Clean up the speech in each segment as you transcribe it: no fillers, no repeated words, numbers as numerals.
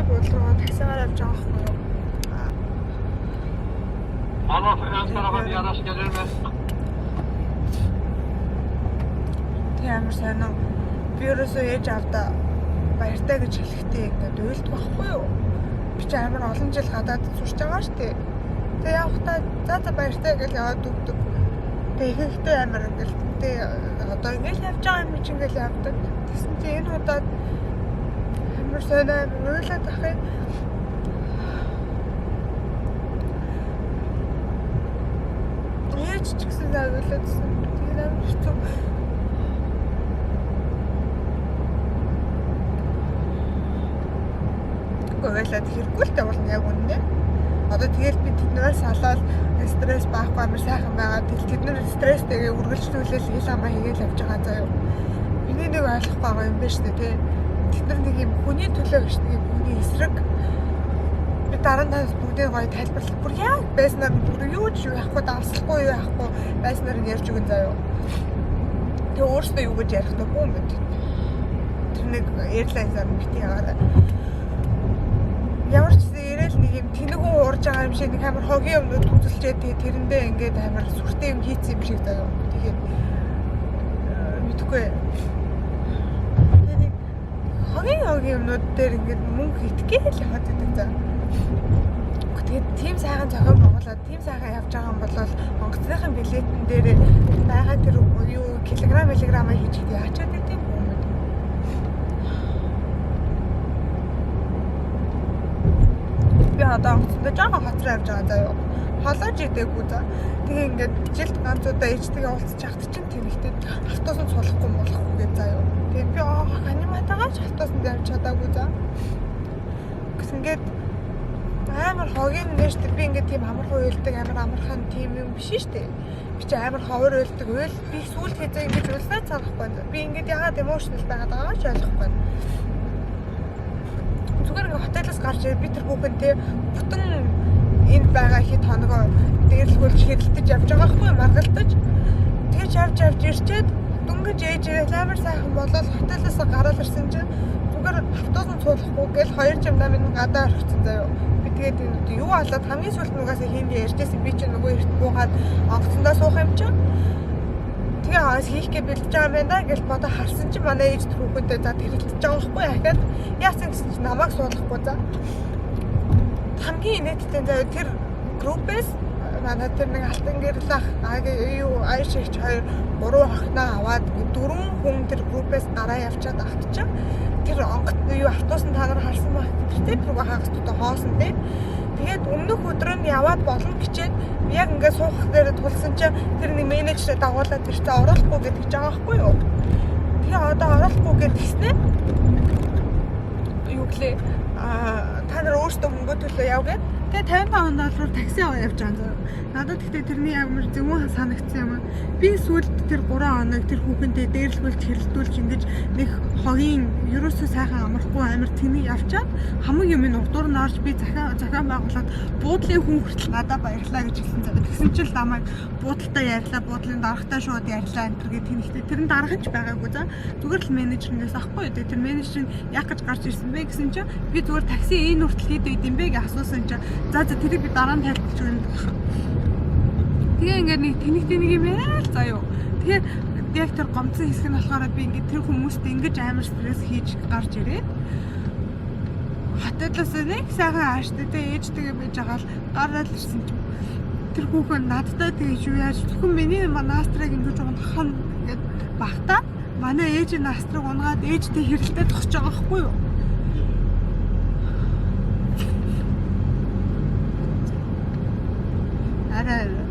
Уулруу таксигаар явж байгаа байхгүй юу? Аллах яарахад яраш гэлэрмэс. Тэг амар сайн уу. Би ерөөсөө ээж авда баяртай гэж хэлэхдээ ингээд уйлд байхгүй юу? Би ч амар олон жил гадаад сурч байгаа шүү дээ. Тэг явахдаа за баяртай гэж яваад өгдөг. Тэг ихэхдээ амар ингээд тэг одоо ингээд явж байгаа юм чи ингээд явдаг. Тэгсэн чи энэ удаад амар сайн уйлаад ах юм. Ээж ч гэсэн уйлаадсан. Тэгээд амар хэцүү. Ойлаад хэрэггүй л тавал яг үнэ. Одоо тэгэл би тэднээс салаад стресс байхгүй амар сайхан байгаа. Тэднэр стресстэйгээ үргэлжлүүлэл хэл амаа хийгээл явж байгаа заа юу. Миний нэг ойлгохгүй байгаа юм байна шүү дээ тий. Тэднэр нэг юм хүний төлөө гэж нэг хүний эсрэг. Би дараа нь бүгдээ гоё тайлбарлах. Бүр яг байснаар бүр юу ч яахгүй дааслахгүй юу яахгүй байснаар нь ярьж өгөн заа юу. Тэг өөртөө юу гэж ярих нүггүй юм бэ. Тэр нэг эйрлайнсаар бити яваарай. Ямар ч ирээл нэг юм тэнэгүү уурж байгаа юм шиг нэг амар хогийн юмнууд үзүүлчээ тэрэндээ ингээд амар сүртэй юм хийцсэн юм шиг заяа. Тэгээд мэдгүй. Тэгээд хогийн юмнууд дээр ингээд мөнгө хитгээл яваад байдаг заа. Тэгээд тийм сайхан зохион байгуулаад тийм сайхан явж байгаа юм бол онгоцныхын билетэн дээр байгаа тэр юу килограмм хийж яачаад идэв юм. Би одоо онгоцтой жоохон хоцроо явж байгаа заа юу. Холоож идэггүй заа. Тэгээ ингээд жилд ганц удаа ээжтэйгээ уулзчих хат чинь тэнэгтэй автобусан суулгахгүй болохгүй гэж заа юу. Тэгээ би аниматагаа ч автобусанд явж чадаагүй заа. Гэсэнгээд амар хогийн нэрчтэй би ингээд тийм амархан уйлдаг амар амархан тийм юм биш шүү дээ. Би ч амар ховор уйлдаг. Би сүүлд хэзээ ингэж уйлсаа цаахгүй. Би ингээд ягаад эмоционал байгаад байгаа ч ойлгохгүй. Зүгээр ингээ хотелоос гарч ирээд би тэр бүхэнтэй бүтэн энд байгаа хэд хоногоо дээрлгүүлж хэрэлдэж явж байгаа хгүй маргалдаж. Тэгэж явж ирчээд дүнгэж ээж амар сайхан болоод хотелоос гараад ирсэн чинь зүгээр автобусанд суулгахгүй гэл 200 минут гадаа орчихсон заяа. Би тэгээд юу болоод хамгийн сүүлд нугаас хийм ярьжсэн би чинь нөгөө эрт буугаад онгоцондоо суух юм чинь. Тэгээ хаас хийхгээ бэлдэж байгаа юм байна гэж бодо харсан чинь манай ээж түрүүхэнтэй за тэрэлдэж байгаа байхгүй яхад яасан гэсэн чинь намайг суулгахгүй за. Хамгийн инээдтэй тэр группээс манай тэр нэг алтан гэрлэх юу айшигч 2 3 охиноо аваад 4 хүн тэр группээс гараа явчаад автчих. Тэр онгот юу автобусан та нар харсан байх гэхдээ тэр хаагчдаа хоосон тий. Тэгээд өмнөх өдөр нь яваад болно гэчээд яг ингээд суухх дээр тулсан чинь тэр нэг менежер дагуулад тэр чинь оруулахгүй гэж хэлж байгаа байхгүй юу. Тэгээ одоо оруулахгүй гэж хэлснэ. Юу гэлээ та нар өөрсдөө мөнгө төлөө яв гэд. Тэгээ 55 доллараар такси аваад явж байгаа юм. Надад гэхдээ тэрний ямар зөвхөн санагдсан юм. Би сүүлд тэр 3 хоног тэр хүүхэндээ дээрлгүүлж хэрэлдүүлж ингэж нэг хогийн ерөөсөө сайхан амархгүй амар тэнэг явчаад хамгийн юм нь урдуур нь орж би захиан байгуулад буудлын хүн хүртэл надад баярлаа гэж хэлсэн зав. Тэгсэн чинь намайг буудалтай ярьлаа, буудлын дарагтай шууд ярьлаа энэ төр гэх тэнэгтэй. Тэр нь дарах ч байгаагүй за. Зүгээр л менежернээс ахгүй үү. Тэр менежер нь яг гэж гарч ирсэн бэ гэсэн чинь би зүгээр такси энэ хүртэл хэд үйд юм бэ гэж асуусан чинь за тэрийг би дараа нь тайлбарч өгнө. Тэгээ ингээд нэг тэнэгтэй нэг юм яа л заа юу. Тэгэхээр яг тэр гомцсон хэсэг нь болохоор би ингээд тэр хүмүүст ингэж амар стресс хийж гарч ирээд хотелоос нэг сайхан ааштай ээжтэйгээ байж байгаа л гараад ирсэн чинь тэр хүүхэн надтай тэгж юу яаж зөвхөн миний настрыг ингэж унахын ингээд багтаа манай ээж настрыг унгаад ээжтэй хэрэлдээ тохиж байгаа байхгүй юу. Арай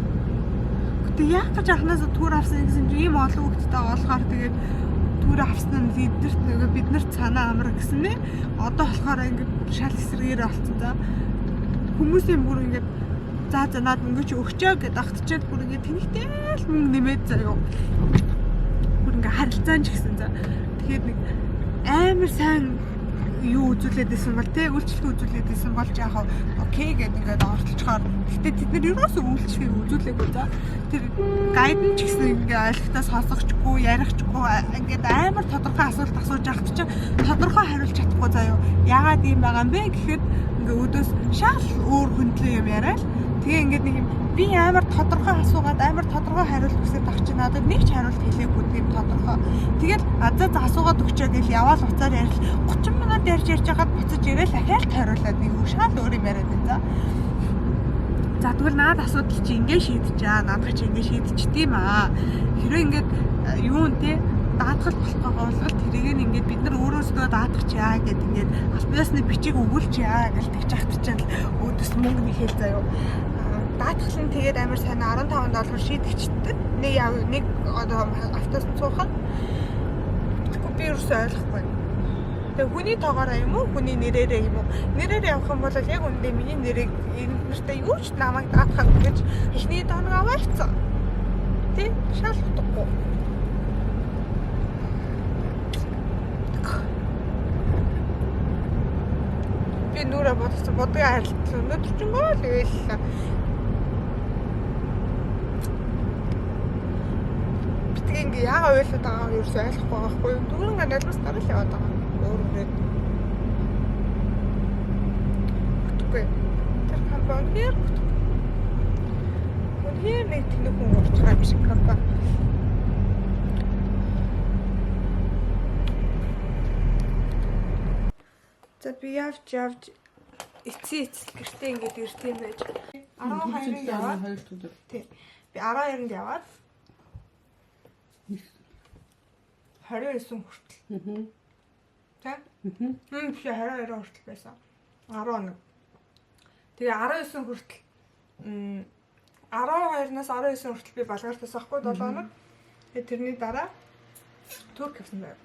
тэг яг гэж анханасаа түр авсан гэсэн чинь ийм олон хүүхдтэй болохоор тэгээд түр авсан нь биднэрт санаа амар гэсэн нэ. Одоо болохоор ингээд шал эсрэгээр болцсон за. Хүмүүсийн бүр ингээд за наад мөнгө чи өгчөө гэдээ агтчаад бүр ингээд тэнэгтэй л мөнгө нэмээд заяа. Бүр ингээд харилцаан ч гэсэн за. Тэгээд нэг амар сайн юу үзүүлээд исэн бол те үйлчлэг үзүүлээд исэн болж яг окей гэдэг ингээд оролцохоор гэтээ тэд нар ерөөсөө үйлчлэгийг үзүүлээгүй за тэр гайд нь ч гэсэн ингээд ойлгохтой сонсохчгүй ярихчгүй ингээд амар тодорхой асуулт асууж явахт чинь тодорхой хариулж чадахгүй заяа яагаад ийм байгаа юм бэ гэхэд ингээд өдөөс шал өөр хөндлөө юм яриад тэгээ ингээд нэг юм би амар тодорхой асуугаад амар тодорхой хариулт хүсэж байгаа чинь надад нэг ч хариулт хэлээгүй тийм тодорхой. Тэгэл азаа асуугаад өгчөө гэл яваал уцаар ярил 30 минут ярьж ягаад буцаж ирээл ахаалт хариулаад нэг шал өөр юм яриад байна за. За тэгвэл наад асуудал чи ингэ шийдчихээ. Наадах чи ингэ шийдчихтiim аа. Хэрэв ингээд юу нэ даатгал болох байгаа бол тэрийг нь ингээд бид нар өөрөөсөө даатгачаа гэд ингээд албаасны бичиг өгүүлчихээ гэж тэгж ахтчихвал өөдөөс мөнгө нэхэл заяа. Даатгал нь тэгээд амар сайн $15 шийдэгчтэй. Нэг одоо автобус цуухад тэгэхгүй би юусоо ойлгохгүй. Тэгээ хүний тоогоороо юм уу? Хүний нэрээрээ юм уу? Нэрээр явах юм бол яг үндэ миний нэрийг энэ нэртэй юу ч намайг даатгах гэж эхний доног аваалцсан. Тэ шал утгагүй. Би нүрэ бодсон бодгийн харилцаа өнөөдөр ч гоо л ийл. Ингээ яага ойлоод байгаа юу ерөөсөй ойлгохгүй байгаа хгүй юу. Дөрөв ингээ нулимс дараа л яваад байгаа. Өөр үрээд. Утгагүй. Тэр компани нэр. Үнээр нэг тэнэг хүн урч байгаа юм шиг компани. За би явж эцсийн гэртээ ингээд ирсэн юм байж. 12-нд яваад. Тий. Би 12-нд яваад 29 хүртэл. Тэ? Биш 22 хүртэл байсан. 11. Тэгээ 19 хүртэл 12-наас 19 хүртэл би Болгартаас авахгүй 7 хоног. Тэгээ тэрний дараа Турк явсан байв.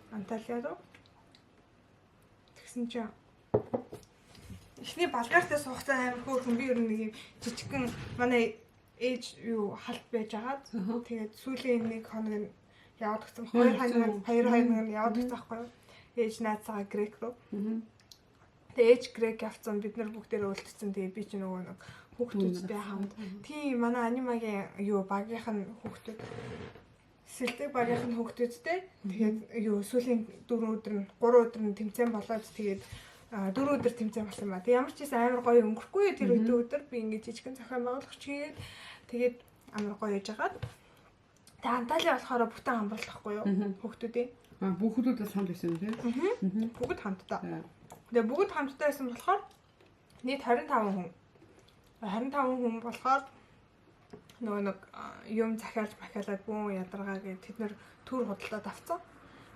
Анталиа руу. Тэгсэн чинь эхний Болгартаас суугцаа амар хөөрхөн би ер нь нэг юм жижигхэн манай ээж юу халт байж агаад тэгээд сүүлийн нэг хоног нь яваад гисэн 2 хоног нь яваад гисэн байхгүй юу? Ээж наацгаа грек руу. Тэгээд ээж грек явцсан бид нар бүгдээрээ өлтсөн. Тэгээд би ч нөгөө нэг хүүхдүүдтэй хамт тийм манай анимагийн юу багийнх нь хүүхдүүд сэлдэг багийнх нь хүүхдүүдтэй тэгээд юу сүүлийн 4 өдөр нь 3 өдөр нь тэмцээн болоод тэгээд 4 өдөр тэмцээн болсон ба. Тэг ямар ч гэсэн амар гоё өнгөрөхгүй тэр өдөр би ингээд жижигхэн зохион байгуулагч хийгээд тэгээд амар гоё яж агаад тэг Анталиа болохоор бүтэн хамруулахгүй юу хүүхдүүдийн. Хүүхдүүдээс хамт байсан тийм. Бүгд хамтдаа. Тэгээ бүгд хамтдаа байсан болохоор нийт 25 хүн. 25 хүн болохоор нөгөө нэг юм захиалж махиалаад бүүн ядаргаа гэж тэд нэр түр худалдаад авцсан.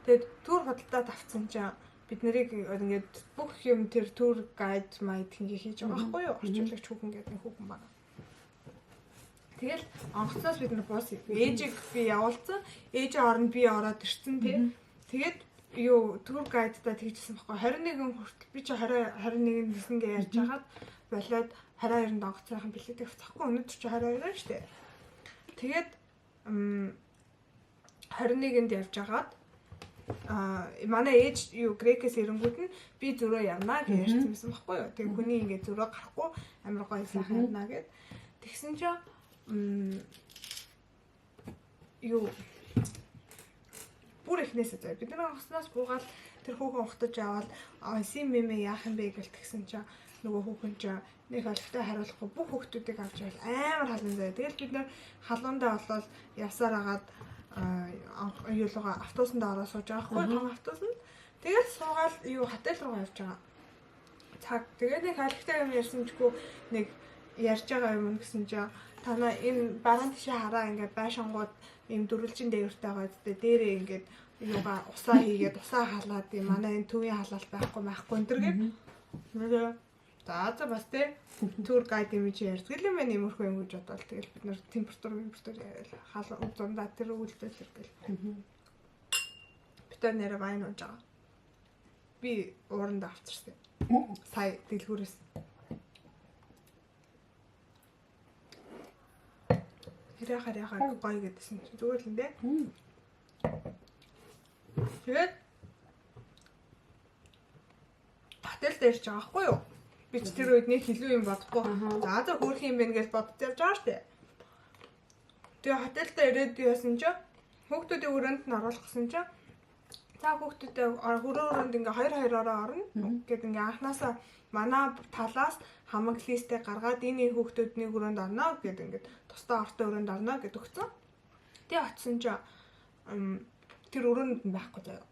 Тэгээд түр худалдаад авцсан чинь бид нарыг ингээд бүх юм тэр түр гайд майд ингээ хийж байгаа байхгүй юу? Орчуулагч хүүхэн гэдэг нэг хүүхэн байна. Тэгэл онгоцноос бид нар буус ээжийг би явуулсан. Ээжийн оронд би ороод ирсэн тий. Тэгээд юу тур гайдтай тэгжсэн байхгүй 21 хүртэл би чи 21-нд нэсэнгээ ярьж хагаад болоод 22-нд онгоцныхан билет авчихгүй өнөөдөр чи 22-аа штэ. Тэгээд 21-нд явж хагаад манай ээж юу грекээс ирэнгүүд нь би зөрөө явна гэж ярьсан байсан байхгүй юу. Тэгээд хүний ингээ зөрөө гарахгүй амар гоё сайхан явна гэд. Тэгсэн чинь юу бүр ихнээсээ зав. Бид нар онгоцноос буугаад тэр хүүхэн ухтаж яваад сим мэмэ яах юм бэ гэж тэгсэн чинь нөгөө хүүхэн чинь нэг олигтой хариулахгүй бүх хүүхдүүдийг авч явал амар халуун заяа. Тэгэл бид нар халуундаа болол явсаар агаад юулгаа автобусанд ороод сууж байгаа хгүй том автобусанд. Тэгэл суугаад юу хотел руу явж байгаа. Цаг тэгээд нэг олигтой юм ярьсан чгүй нэг ярьж байгаа юм гэсэн чинь танаа энэ баруун тишээ хараа ингээд байшингууд ийм дөрвөлжин дээвэртэй байгаа үстэй дээрээ ингээд юугаа усаа хийгээд усаа халаад юм манай энэ төвийн халаалт байхгүй энэ гээд нөгөө за бас тэ тур гайд юм чи ярьдаг юм байна иймэрхүү юм гэж бодвол тэгэл бид нар температур яриад хаал зундаа тэр үйлдэл гэл битэр нэрэ вайн унж байгаа би ууранд авчирсан сая дэлгүүрээс Хараа гоё гэдсэн чи зүгээр л энэ. Тэгээд хотелдээ ирж байгаа байхгүй юу? Би ч тэр үед нэг илүү юм бодохгүй. За хөөх юм байна гэж бодож явж байгаа штэ. Тэгээ хотелдээ ирээд яасан ч хүүхдүүдийн өрөөнд нь оруулах гэсэн чинь за хүүхдүүдээ өрөөнд ингээ 2-2-ороо орно гэд ингээ анханасаа манай талаас хамаг листээ гаргаад энэ хүүхдүүдний өрөөнд орно гэд ингээ тусдаа ортой өрөөнд орно гэд өгсөн. Тэгээ очсон чинь тэр өрөөнд нь байхгүй заяа.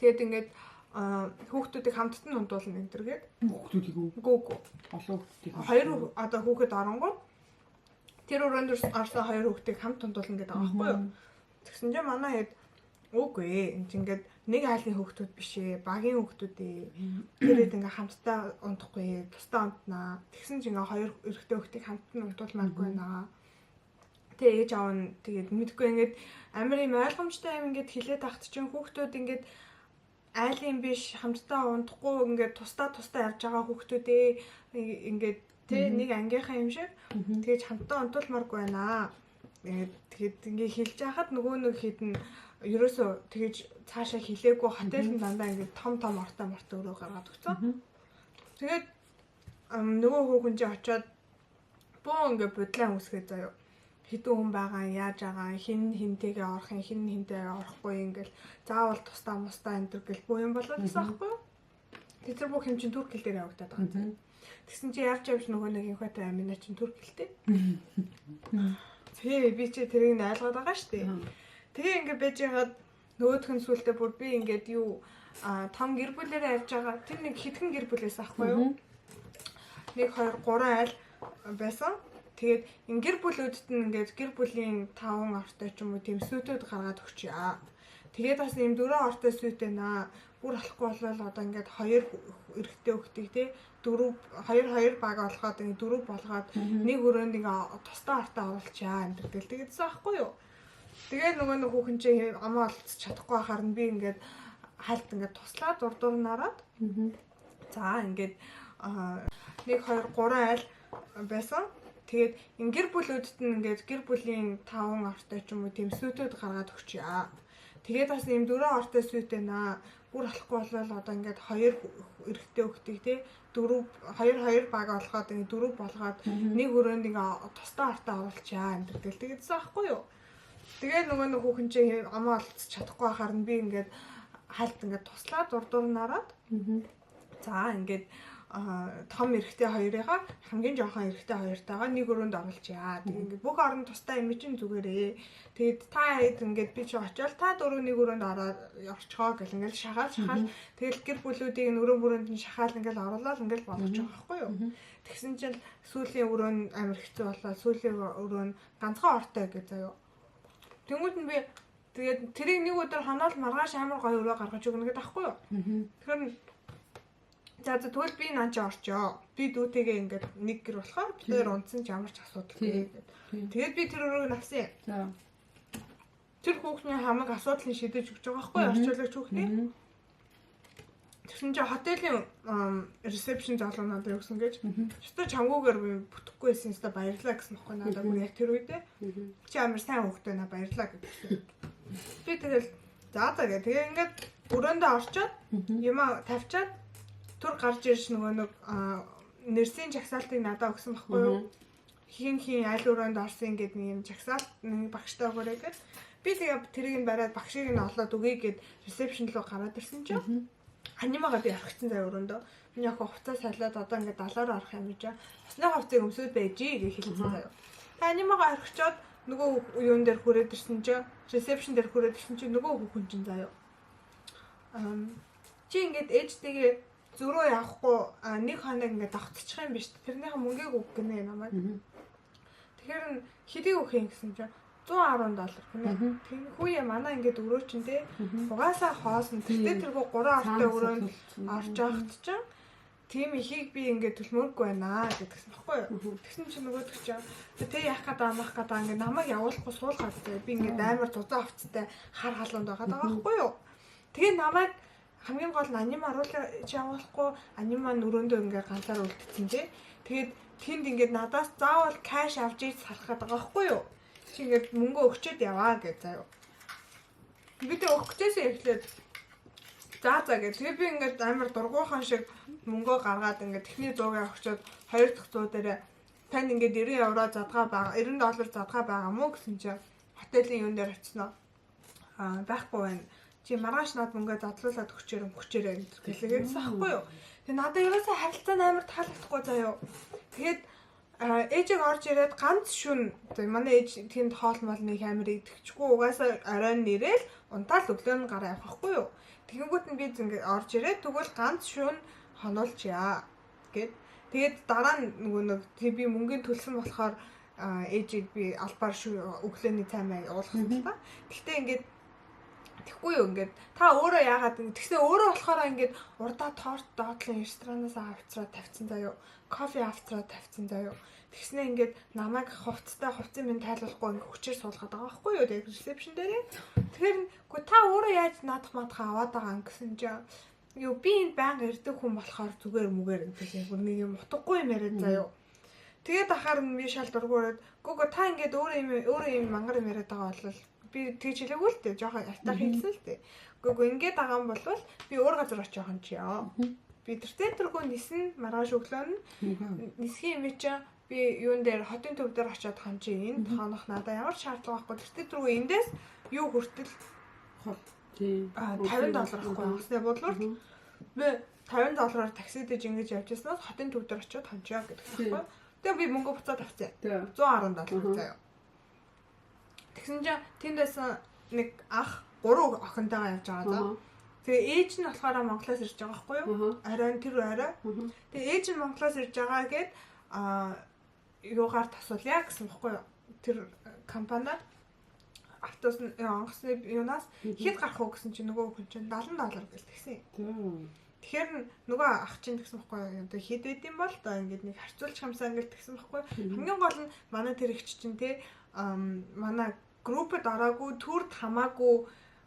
Тэгэд ингээд хүүхдүүдийг хамтд нь ундуулна энэ төр гээд Хүүхдүүдийг гүүгүү. олон хүүхдүүдийг Хоёр одоо хүүхэд оронгууд тэр өрөөнд орсон хоёр хүүхдийг хамт ундуулна гэдэг байгаа байхгүй юу? Тэгсэн чинь манай хэд үгүй энэ чинь ингээд нэг айлын хүүхдүүд биш ээ, багийн хүүхдүүд ээ. Тэрэд ингээ хамтдаа ундахгүй, тусдаа унднаа. Тэгсэн чинь ингээ хоёр эрэгтэй хүүхдийг хамт нь ундуулмааргүй байна. Тэгээ ээж аав нь тэгээд мэдгүй ингээд амар юм ойлгомжтой юм ингээд хилээд тахт чинь хүүхдүүд ингээд айлын биш хамтдаа ундахгүй ингээд тусдаа явж байгаа хүүхдүүдээ ингээд тэ нэг ангийнхаа юм шиг тэгэж хамтдаа ундуулмааргүй байна. Тэгээд ингээ хэлж яхад нөгөө нэг хідэн ерөөсөө тэгэж цаашаа хилээгүй хотелд дандаа ингээ том ортой өрөө гаргаад өгцөн. Тэгээд нөгөө хүүхэн чинь очиод боо ингээ бодлоо үсгээ заяа. Хэдэн хүн байгаа яаж байгаа хинтэйгээ орох юм хинтэйгээ орохгүй ингээл заавал тусдаа мустаа энэ төр гэл боо юм болоод байсан аахгүй юу? Тэр бүх юм чинь турк хэл дээр явагдаад байгаа юм. Тэгсэн чи явж нөгөө нэг инхотой амина чинь турк хэлтэй. Тий би чи тэрийг нь ойлгоод байгаа шүү дээ. Тэгээ ингээд байж ягаад нөгөөх нь сүултээ бүр би ингээд юу том гэр бүлээрээ явж байгаа. Тэр нэг хитгэн гэр бүлээс аахгүй юу? 1 2 3 айл байсан. Тэгээд энэ гэр бүлүүдэд нь ингээд гэр бүлийн 5 ортой ч юм уу тийм сүйтүүд гаргаад өгчээ. Тэгээд бас ийм 4 ортой сүйт байна. Бүр болохгүй болвол одоо ингээд 2 эрэгтэй хүүхдийг тий 2 баг олгоод ингээд 4 болгоод нэг өрөөнд ингээд тусдаа артаа оруулчаа энэ төр тэгээдсэн аахгүй юу. Тэгээд нөгөө нэг хүүхэн чинь амаа олцож чадахгүй байхаар нь би ингээд хальт ингээд туслаад урдуур нараад за ингээд 1 2 3 айл байсан. Тэгээд энэ гэр бүлүүдэд нь ингээд гэр бүлийн 5 ортой ч юм уу тийм сүйтүүд гаргаад өгчээ. Тэгээд бас ийм 4 ортой сүйт байна. Бүр болохгүй болвол одоо ингээд 2 эрэгтэй хүүхдийг тий 2 баг олгоод ингээд 4 болгоод нэг өрөөнд ингээд тусдаа артаа оруулчаа энэ төр тэгээдсэн аахгүй юу. Тэгээд нөгөө нэг хүүхэн чинь амаа олцож чадахгүй байхаар нь би ингээд хальт ингээд туслаад урдуур нараад за ингээд том эрэгтэй хоёрыгаа хамгийн жоохон эрэгтэй хоёртойгоо нэг өрөөнд оруулчаа. Тэг ингээд бүх орон тустай юм чинь зүгээрээ. Тэгээд та хэд ингээд би чи очивол та дөрөв нэг өрөөнд ороод орчхоо гэл ингээд шахаал тэгэл гэр бүлүүдийг өрөө бүрөөнд нь шахаал ингээд оруулаад ингээд болгож байгаа байхгүй юу. Тэгсэн чинь сүүлийн өрөө нь амар хэцүү болоо. Сүүлийн өрөө нь ганцхан ортой гэж заяа. Тэнгүүд нь би тэгээд тэрийг нэг өдөр ханаал маргааш амар гоё өрөө гаргаж өгнө гэдэг аахгүй юу. Тэгэхээр за тэгвэл би наач орчоо. Би дүүтэйгээ ингээд нэг гэр болохоор бид унтсан ч ямар ч асуудалгүй гэдэг. Тэгээд би тэр өрөөг авсан. За. Тэр хүүхний хамаг асуудлыг шийдэж өгч байгаа байхгүй орчуулагч хүүхний. Тэгсэн чинь хотелийн ресепшн залуунаад өгсөн гэж. Өстө чамгүйгээр би бүтэхгүй байсан юм баярлаа гэсэн байхгүй надад бүр яг тэр үедээ. Чи амар сайн хүүхдээ на баярлаа гэсэн. Би тэгэл за гэх. Тэгээ ингээд өрөөндөө орчоод юмаа тавьчаад түр гарч ирж нөгөө нэг нэрсийн жагсаалтыг надад өгсөн байхгүй юу? Хин аль өрөөнд орсон гэдэг нэг юм жагсаалт нэг багштай өгөөрэй гэж. Би тэгээ тэрийг нь бариад багшийг нь олоод өгье гэд ресепшн руу гараад ирсэн чинь анимагаа би орхицсан заяа өрөөндөө. Миний охин хувцас салаад одоо ингээд далаараа орох юм гэж. Усны хувцсыг өмсөд байжээ гэж хэлсэн заяа. Тэгээ анимагаа орхичоод нөгөө юун дээр хүрээд ирсэн чинь ресепшн дээр хүрээд ирсэн чинь нөгөө хүн чинь заяа. Чи ингээд ээжтэйгээ зөрөө явахгүй нэг хоног ингээд тогтчих юм биш. Тэрнийхэн мөнгөийг өг гинэ намайг. Тэгэхээр хэдийг өгөх юм гэсэн чинь $110 гинэ. Тийм хүүе манай ингээд өрөө чинь те угаасаа хоосон. Тэгтээ тэргүй 3 ортой өрөөнд орж явахт чинь тийм ихийг би ингээд төлмөргүй байна гэдгсэн баггүй юу. Тэгсэн чинь нөгөөдөг чинь тэ яах гэдэг амах гэдэг ингээд намайг явуулахгүй суулгаад би ингээд амар зузаан хувцастай хар халуунд байгаа байхгүй юу. Тэгээ намайг хамгийн гол нь аним харуулж явуулахгүй анима өрөөндөө ингээд ганцаар үлдсэн тий. Тэгээд тэнд ингээд надаас заавал кэш авч иж салах гэдэг байгаа байхгүй юу. Чи ингээд мөнгө өгчөөд яваа гэж заяа. Би тэг өгчээсээ эхлээд За гэж. Тэгээ би ингээд амар дургуухан шиг мөнгөө гаргаад ингээд техник 100-ыг өгчөөд 2 дахь 100 дээрээ танд ингээд 90 евро задгаа байгаа, $90 задгаа байгаа мó гэсэн чинь хотелийн юун дээр очсноо. Байхгүй байна. Чи маргааш над мөнгөө задлуулаад өгчээрэй гэлээдсэн аахгүй юу. Тэгээ надад ерөөсөө харилцаа амар таалагдахгүй заяа. Тэгээд ээжийг орж ирээд ганц шүн манай ээж тэнд хоол мал нэг амар идэвчгүй угаасаа оройн нэрэл унтаал өглөө нь гараа явахгүй юу. Тэгэнгүүт нь би ингээд орж ирээд тэгвэл ганц шүн хонуулчаа гэд. Тэгээд дараа нь нөгөө би мөнгөний төлсөн болохоор ээжийг би албаар өглөөний цаймаа явуулсан л та. Гэхдээ ингээд тэггүй юу ингээд та өөрөө яагаад тэгснэ өөрөө болохоор ингээд урдаа торт доотлын ресторанаас авчраад тавьсан заяо. Кофе авчраад тавьсан заяо. Тэгснэ ингээд намайг хувцсын минь тайлбарлахгүй ингээд хүчээр суулгаад байгаа байхгүй юу тэгээд ресепшн дээр. Тэгэхээр үгүй та өөрөө яаж наадах аваад байгаа юм гэсэн чинь юу би энд байнга ирдэг хүн болохоор зүгээр мүгээр гэдэг нэг юм утгагүй юм яриад заяо. Тэгээд ахаар би шал дургуураад гоо та ингээд өөрөө юм мангар юм яриад байгаа бол би тэгж хэлээгүй л дээ. Жохон ятаа хэлсэн л дээ. Гоо ингээд байгаа юм бол би өөр газар очиж байгаа юм чи яа. Би тэртэргүй нисэн маргааш өглөө нь нисхийн юм чи би юун дээр хотын төв дээр очиод хан чи энд хонох надаа ямар шаардлага байхгүй. Тэртэргүй эндээс юу хүртэл $50 авахгүй гэснээр бодлоор би $50-аар такси дэж ингэж явжсанаас хотын төв дээр очиод ханчаа гэдэг байхгүй. Тэгээ би мөнгө буцаад авцгаа. $110 заяа. Тэгсэн чинь тэндээс нэг ах 3 охинтойгоо явж байгаа даа. Тэгээ ээж нь болохоор Монголоос ирж байгаа байхгүй юу? Арай тэр арай. Тэгээ ээж нь Монголоос ирж байгаа гээд юугаар тасуулъя гэсэн байхгүй юу? Тэр компаниар автобус онгоцны юунаас хэд гарах уу гэсэн чинь нөгөө хүн чинь $70 гэлтгсэн. Тэгэхээр нөгөө ах чинь гэсэн байхгүй юу? Одоо хэд байд юм бол та ингээд нэг харьцуулж хамсаа ингээд тэгсэн байхгүй юу? Хамгийн гол нь манай тэр ихч чинь те манай группэд ороогүй төрд хамаагүй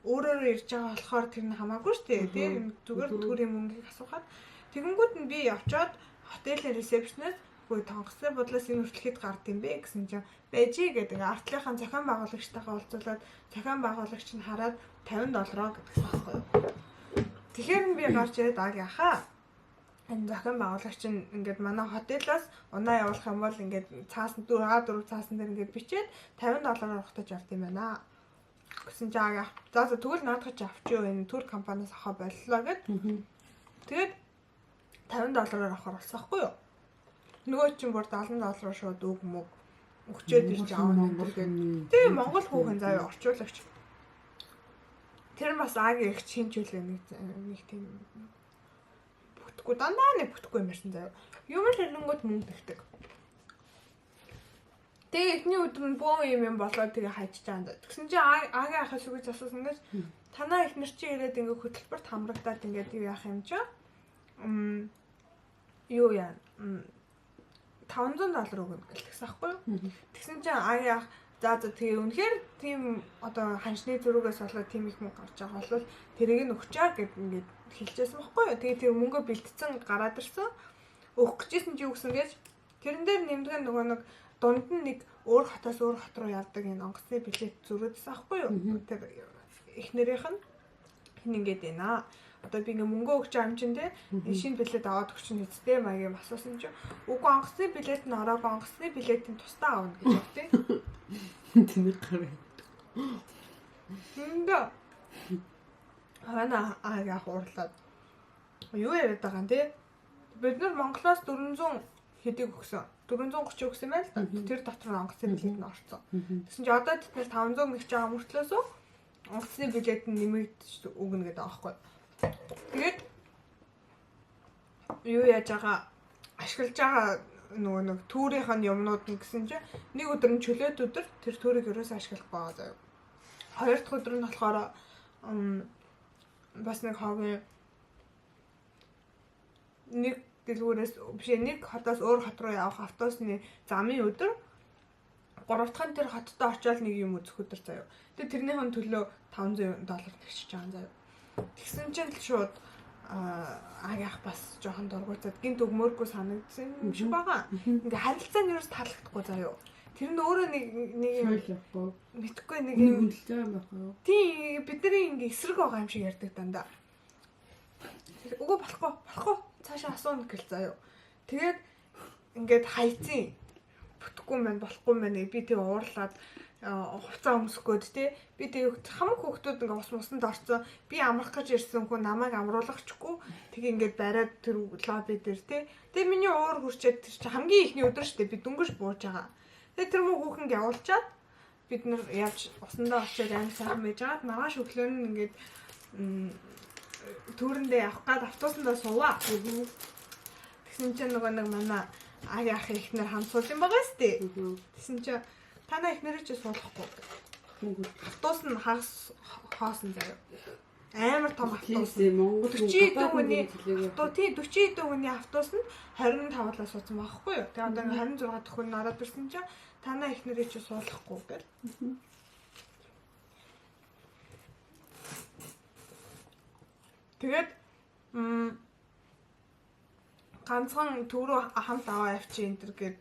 өөрөөр ирж байгаа болохоор тэр нь хамаагүй шүү дээ тийм зүгээр төрийн мөнгийг асуухад тэгэнгүүт нь би явчаад хотелийн ресепшнээс үгүй тонгоцны бодлоос энэ хүртлэхэд гард юм бэ гэсэн чинь байжээ гэдэг артлынхаа зохион байгуулагчтайгаа уулзуулаад зохион байгуулагч нь хараад $50 гэдгсэн байхгүй юу. Тэгэхээр би гарч ирээд яхаа энэ зохион байгуулагч нь ингээд манай хотелоос унаа явуулах юм бол ингээд цаасан 4 цаасан дээр ингээд бичээд $50 урахтаж авт юм байна. Гэсэн чи за тэгвэл наадах чи авчиж энэ төр компаниас авах боллоо гэд. Тэгээд $50 авахар болсон байхгүй юу? Нөгөө чинь бүр $70 шууд өг мөг өгчөөд ирж авах гэдэг. Тэгээ Монгол хүүхэн заяа орчуулагч. Тэр бас агийн их шинжүүлээ нэг тийм бүтггүй дандаа нэг бүтггүй юм ярьсан заяа. Юм л хэлэнгүүт мөнгө тэгдэг. Тэгээ эхний өдөр нь бөө юм болоод тэгээ хайчиж байгаа. Тэгсэн чинь агийн ахаас үгүйж асуусан гэж танаа эхнэр чи ирээд ингээ хөтөлбөрт хамрагдаад ингээд юу яах юм чи? Юу яа? $500 өгнө гэлтгсэн аахгүй юу? Тэгсэн чинь агийн ах за тэгээ үнэхээр тийм одоо ханшны зүргээс болоод тийм их мөнгө гарч байгаа бол тэрийг нь өгчөө гэд ингээд хэлчихсэн байхгүй юу? Тэгээ тэр мөнгө бэлтцэн гараад ирсэн. Өгөх гэжсэн чи юу гэсэн гэж тэрэн дээр нэмдэг нөгөө нэг дунд нь нэг өөр хотоос өөр хот руу явдаг энэ онгоцны билет зөрөөдсөн аахгүй юу? Тэр эхнэрийнх нь хин ингээд байна. Одоо би ингээ мөнгө өгч байгаа юм чинь те шинэ билет аваад өгч нь эцтэй маяг юм асуусан чинь үгүй онгоцны билет нь ороогүй онгоцны билетийн тусдаа авна гэж өгтэй. Тэнийг гараа. Хинда. Хана яах уурлаад. Юу яриад байгаа юм те? Бид нар Монголоос 400 хэдийг өгсөн. 430 өгсөн байл та. Тэр дотор онгоцны билет нь орсон. Тэгсэн чинь одоо тэднээс 500 мэгч байгаа мөртлөөс онгоцны билет нь нэмэгдэж өгнө гэдэг аахгүй. Тэгээд юу яаж байгаа ашиглаж байгаа нөгөө нэг түүрийнх нь юмнууд нь гэсэн чинь нэг өдөр нь чөлөөт өдөр тэр түүрийг ерөөсөө ашиглахгүй байгаа заяа. Хоёр дахь өдөр нь болохоор бас нэг хогийн нэг дэлгүүрээс биш нэг хотоос өөр хот руу явах автобусны замын өдөр гурав дахь нь тэр хоттой очиод нэг юм үзэх өдөр заяа. Тэгээд тэрнийхэн төлөө $500 тэгчиж байгаа заяа. Тэгсэн чинь л шууд агиах бас жоохон дургуутаад гинт өгмөөргүй санагдсан юм шиг байгаа. Ингээ харилцаа нь ерөөс таалагдахгүй заяа. Тэр нь өөрөө нэг юм мэдхгүй нэг юм хөндлөж байгаа юм байна. Тийм бидний ингээ эсрэг байгаа юм шиг ярьдаг дандаа. Үгүй болохгүй. Цаашаа асууна гэл заяа. Тэгээд ингээд хайцیں۔ Бүтэхгүй мэн болохгүй мэн би тэг уурлаад хуцаа өмсгөөд тий. Би тэг хамаг хүүхдүүд ингээд ус мусанд орцсон. Би амрах гэж ирсэн хүн намайг амруулахчгүй. Тэг ингээд бариад тэр лобби дээр тий. Тэг миний уур хүрчээд тэр чи хамгийн ихний өдөр штэ би дүнгэж бууж байгаа. Тэг тэр муу хүүхэн явуулчаад бид нар яаж усандаа очиод аим сайхан байж байгаад маргааш өглөө нь ингээд түүрэндээ явах гад автобусандаа суваа. Тэгсэн чинь нөгөө нэг манай аги ах ихнэр хамт сууж юм байгаа сте. Тэгсэн чинь танаа ихнэрээ ч суулгахгүй. Автобус нь хагас хоосон заяа. Амар том автобус. Монгол 40 хүний автобус нь 25-аас суудсан байхгүй юу? Тэгээ одоо 26 дахь хүн ороод ирсэн чинь танаа ихнэрээ ч суулгахгүй гэл. Тэгээд ганцхан төрөө хамт аваа явчих энэ төр гээд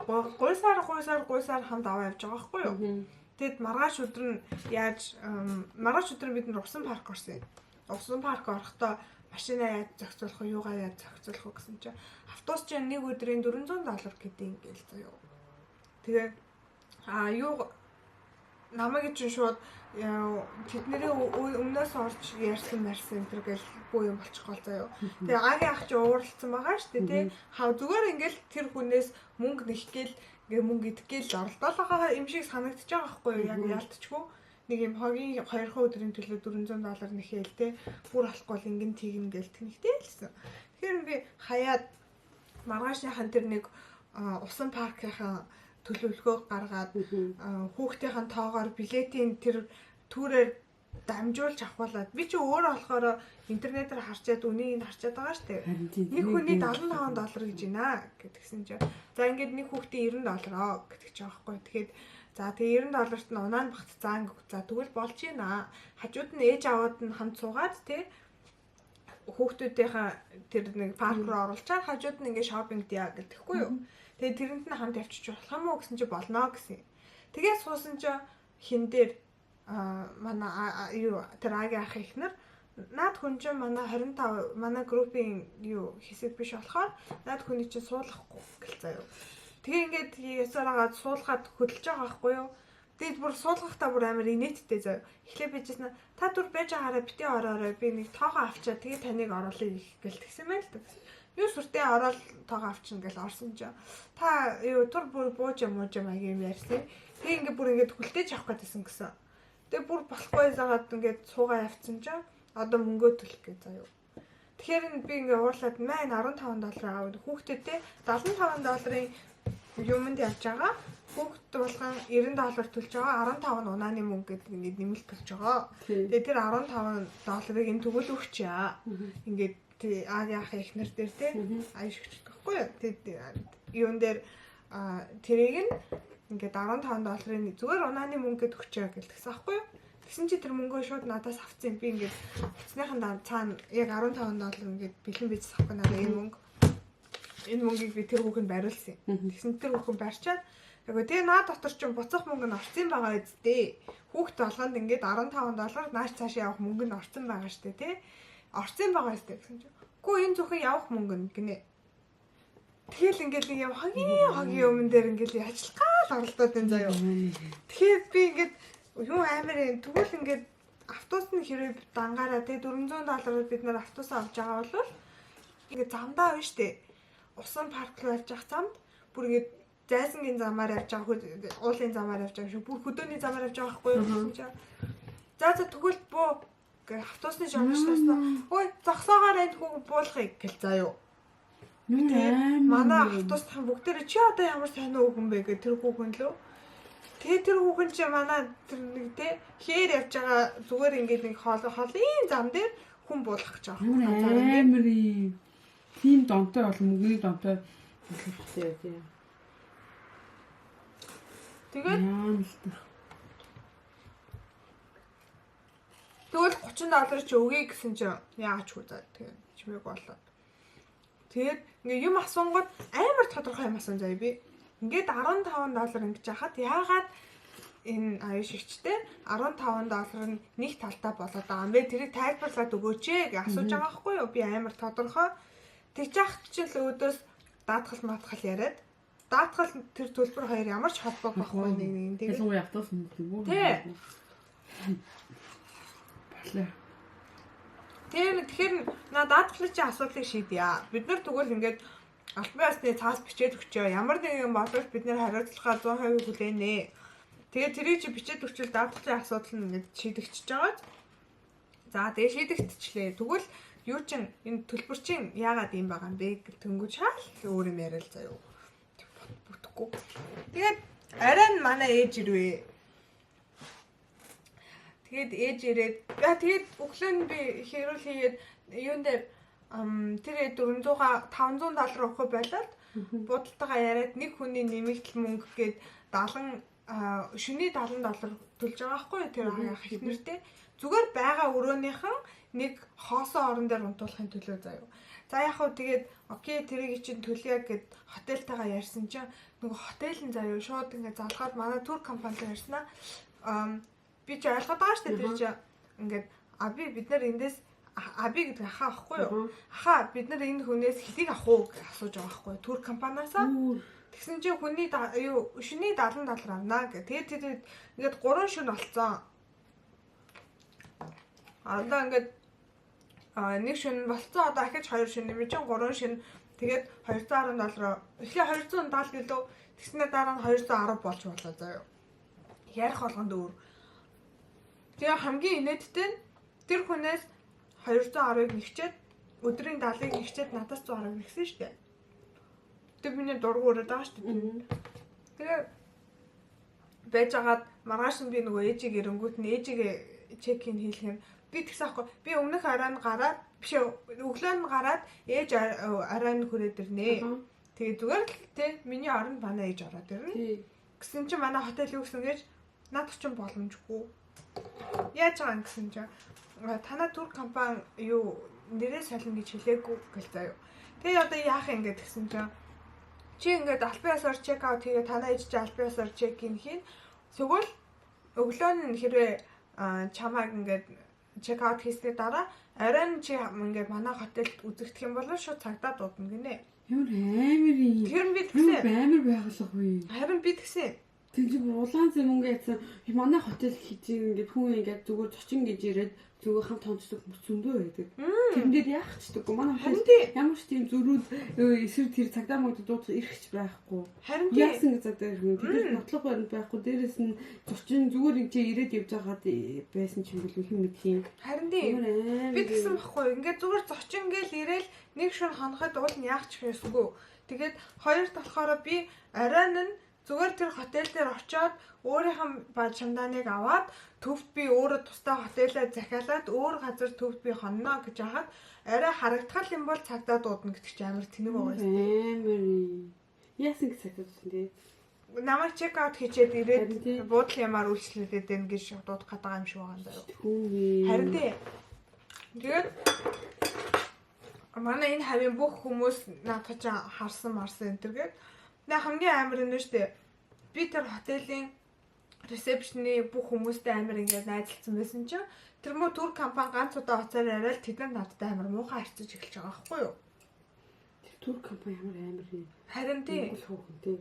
гуйсаар хамт аваа явж байгаа байхгүй юу? Тэгэд маргааш өдөр нь бид нар усан парк орсон. Усан парк орохдоо машинаа яаж зохицуулах вэ? Юугаа яаж зохицуулах вэ гэсэн чинь автобус чинь нэг өдрийн $400 гэдэг юм гээл заяа. Тэгээ намайг чинь шууд тэдний өмнөөс орж ярьсан энэ төр гэл буу юм болчих гол заяа. Тэгээ агийн ах чи ууралцсан байгаа шүү дээ тий. Зүгээр ингээл тэр хүнээс мөнгө нэх гээл ингээ мөнгө идэх гээл оролдоолгоо юм шиг санагдчих байгаа байхгүй юу? Яг ялтчгүй. Нэг юм хогийн 2 өдрийн төлөө $400 нэхэл тий. Бүр болохгүй л ингэн тэгнэ гээл тэнэгтэй лсэн. Тэгэхээр би хаяад маргаашныхан тэр нэг усан паркийнхаа төлөвлөгөө гаргаад хүүхдийн тоогоор билетийн тэр түүрээр дамжуулж авахуулаад би чи өөрөө болохоор интернетээр харчаад үнийг харчаад байгаа штэ. Нэг хүний $75 гэж байна гэдгсэн чинь. За ингээд нэг хүүхдийн $90 гэдэг ч байгаа байхгүй. Тэгэхээр за тэгээ $90-т нь унаан багт заан за тэгвэл болж байна. Хажууд нь ээж аваад нь хамт суугаад тий хүүхдүүдийнхээ тэр нэг парк руу оруулчаад хажууд нь ингээд шопинг дия гэхгүй юу. Тэгээ тэрэнд нь хамт явчих болох юм уу гэсэн чи болно гэсэн. Тэгээд суусан чи хин дээр манай тэр аги ах ихнэр наад хүн чинь манай 25 манай группийн хэсэг биш болохоор наад хүний чинь суулгахгүй гэл заяа. Тэгээ ингээд ясараагаад суулгаад хөдөлж байгаа байхгүй юу. Тэгээд бүр суулгахтаа бүр амар инээдтэй заяа. Эхлээ bijсэн та түр байж байгаараа битээ ороорой би нэг тоогоо авчаа тэгээ таныг оруулъя гэл тэгсэн байл та. Юу сүртэй ороод тоогоо авчин гэл орсон ч та тур бүр бууж юм аяг юм ярьсан. Тэгээ ингээд бүр ингээд хүлтээж авах гэдсэн гэсэн. Тэгээ бүр болохгүй заагаад ингээд суугаа явцсан ч одоо мөнгөө төлөх гэж заяа. Тэгэхээр би ингээд уурлаад маань $15 аваад хүүхдтэй $75 юмд явж байгаа. Хүүхд болгон $90 төлж байгаа. 15 нь унааны мөнгө гэдэг ингээд нэмэлт төлж байгаа. Тэгээ тэр $15-ыг энэ төгөл өгчээ. Ингээд аги ах ихнэр дээр те аашигч гэхгүй юу. Тэгээд юун дээр тэрийг нь ингээд $15-ын зүгээр унааны мөнгөд өгчээ гэлтгсэн аахгүй юу. Тэгсэн чи тэр мөнгөө шууд надаас авцсан. Би ингээд уцсныхаа цаана яг $15 ингээд бэлэн бийж авахгүй надаа энэ мөнгийг би тэр хүүхэнд бариулсан. Тэгсэн тэр хүүхэн барьчаад тэгээ наа дотор ч буцах мөнгө нь орсон байгаа үсттэй. Хүүхд болгонд ингээд $15 нааш цааш явах мөнгө нь орсон байгаа штэ тий. Орсон байгаа үсттэй гэсэн чи. Үгүй энэ зөвхөн явах мөнгө нь гинэ. Тэгэл ингээд нэг юм хогийн өмнө дээр ингээд ажиллагаа л оролдоод энэ заяа. Тэгэхээр би ингээд юу амар юм тэгвэл ингээд автобус нь хэрэг дангаараа тий $400 бид нар автобус авч байгаа бол ингээд замдаа байна штэ. Усан парк руу явж явах замд бүр ингээд зайсангийн замаар явж байгаа уулын замаар явж байгаа шүү. Бүр хөдөөний замаар явж байгаа байхгүй юу? За тэгвэл бөө гэ автобусны жолоочноос ой зогсоогоор энэ хүүг буулгая гэл заяа. Манай автобусны бүгдээрээ чи одоо ямар сайн хүүхэн бэ гэх тэр хүүхэн лөө. Тэгээ тэр хүүхэн чи манай тэр нэг те хээр явж байгаа зүгээр ингээд нэг хоолын зам дээр хүн буулгах гэж байгаа. Амар юм. Тийм донтой бол мөнгөний донтой хэлэхтэй тийм. Тэгээд тэгвэл $30 чи өгье гэсэн чи яагаад ч үзээ тэгээд чимээг болоод. Тэгээд ингээ юм асуунгууд амар тодорхой юм асуун заяа би. Ингээд $15 ингэж яхад яагаад энэ аюу шигчтэй $15 нь нэг талтай болоод байгаа юм бэ. Тэрийг тайлбарлаад өгөөч гэж асууж байгаа байхгүй юу? Би амар тодорхой. Тэгж яхад чинь л өөдөөс даатгал матгал яриад даатгал тэр төлбөр хоёр ямар ч холбоо байхгүй нэг. Тэгээд ялангуяа автобус мэддэг үү? Тий. Батлаа. Тэгэхээр даатгалын чинь асуудлыг шийдъя. Бид нар тэгвэл ингээд албан ёсны цаас бичээд өгчөө. Ямар нэгэн боловч бид нар хариуцлагаа 100% хүлээнэ. Тэгээд тэрийг чи бичээд өгчвөл даатгалын асуудал нь ингээд шийдэгдчихэж байгаа. За тэгээд шийдэгдчихлээ. Тэгвэл юу чин энэ төлбөр чинь яагаад ийм байгаа юм бэ гэх төнгөж шал өөр юм яриа л заяа. Бүтэхгүй. Тэгээд арай нь манай ээж ирвэ. Тэгээд ээж ирээд тэгээд өглөө нь би хэрүүл хийгээд юун дээр тэр $400-аа $500 өгөх байлаад будалтайгаа яриад нэг хүний нэмэгдэл мөнгө гээд 70 шөнийн $70 төлж байгаа байхгүй тэр их нэртэй зүгээр байгаа өрөөнийхэн нэг хоосоо орон дээр унтуулахын төлөө заяа. За яг хөө тэгээд окей тэрийг чинь төлөе гэд хотелтайгаа ярьсан чинь нөгөө хотел нь заяа шууд ингээд залгаад манай тур компанитай ярьснаа би ч ойлгоод байгаа шүү дээ тэр чинь ингээд бид нар эндээс аби гэдэг ахаа ахгүй юу? Ахаа бид нар энэ хүнээс хэлийг авах уу гэж асууж байгаа хгүй тур компаниасаа. Тэгсэн чинь хүний шөнийн $70 авнаа гэх. Тэгээд тэр ингээд 3 шөнө болцсон. Одоо ингээд нэг шөнө болцсон одоо ахиж 2 шөнө нэмж чинь 3 шөнө тэгээд $210. Эхлээ $270 гэлөө тэгснээр дараа нь $210 болж болоо заяа. Ярих болгонд өөр. Тэгээ хамгийн инээдтэй нь тэр хүнээс $210-ыг нэгчээд өдрийн 70-ыг нэгчээд надаас $100 нэгсэн шүү дээ. Тэр миний дургу өрөөд байгаа шүү дээ. Тэгээ байжгаад маргааш нь би нөгөө ээжийг ирэнгүүт нь ээжигээ чек-ин хийх юм. Би тэгсэн аахгүй. Би өмнөх арай нь гараад биш өглөө нь гараад ээж арай нь хүрээд ирнэ. Тэгээ зүгээр л те миний оронд манай ээж ороод ирнэ. Гэсэн чинь манай хотел юу гэсэн гэж надад ч боломжгүй. Яаж байгаа юм гэсэн чинь танаа тур компани юу нэрээ солино гэж хэлээгүй гэл заяа. Тэгээ одоо яах юм гээд гисэн чинь чи ингээд албан ёсоор чек аут хийгээ танаа ээж чи албан ёсоор чек ин хийн. Тэгвэл өглөө нь хэрвээ чамайг ингээд чек аут хийсний дараа арай нь чи ингээд манай хотелд үзэгдэх юм бол шууд цагдаа дуудана гинэ. Ямар амар юм. Тэр би тэгсэн. Амар байгалахгүй. Харин би тэгсэн. Тэгж улаан зэмүнгээ яцсан манай хотел хийжин ингээд хүн ингээд зүгээр зочин гэж ирээд зүгээр хамт тонцдог зөндөө байдаг. Тэрэн дээр яах чдаггүй манай хотел ямар ч тийм зөрүүд эсрэг тэр цагдаа мөнгөд дуудах ирэхч байхгүй. Харин яасан гэж цагдаа ирэх юм. Тэр нотлох баримт байхгүй. Дээрээс нь зочин зүгээр ингэж ирээд явж байгаад байсан ч юм бол хэн мэдхийн. Харин би тэгсэн байхгүй. Ингээд зүгээр зочин гээл ирээл нэг шөн хоноход уул нь яах ч хэрэгсгүй. Тэгээд хоёр талахаараа би арай нь зүгээр тэр хотел дээр очиод өөрийнхөө бажамдааныг аваад төвд би өөрөө тустай хотелээ захиалаад өөр газар төвд би хонно гэж хахад арай харагдтал юм бол цагдаа дуудана гэдэг чинь амар тэнэг байгаа юм. Амар. Яасан гэж цагдаа дуудсан тий. Намайг чек аут хийчээд ирээд буудлын ямаар үйлчлүүлээд байна гэж дуудах гэдэг юм шиг байгаа юм даа. Харин тий. Тэгээд манай энэ хавийн бүх хүмүүс наадах чинь харсан марсан энэ төргээд наа хамгийн амар нь шүү дээ. Би тэр хотелийн ресепшны бүх хүмүүстэй амар ингээд найзалцсан байсан чинь тэр мө тур компани ганц удаа уцаар яриад тэдэнд надтай амар муухай харьцаж эхэлж байгаа байхгүй юу? Тэр тур компани амар юм. Харин тий. Хүүхэнтэй.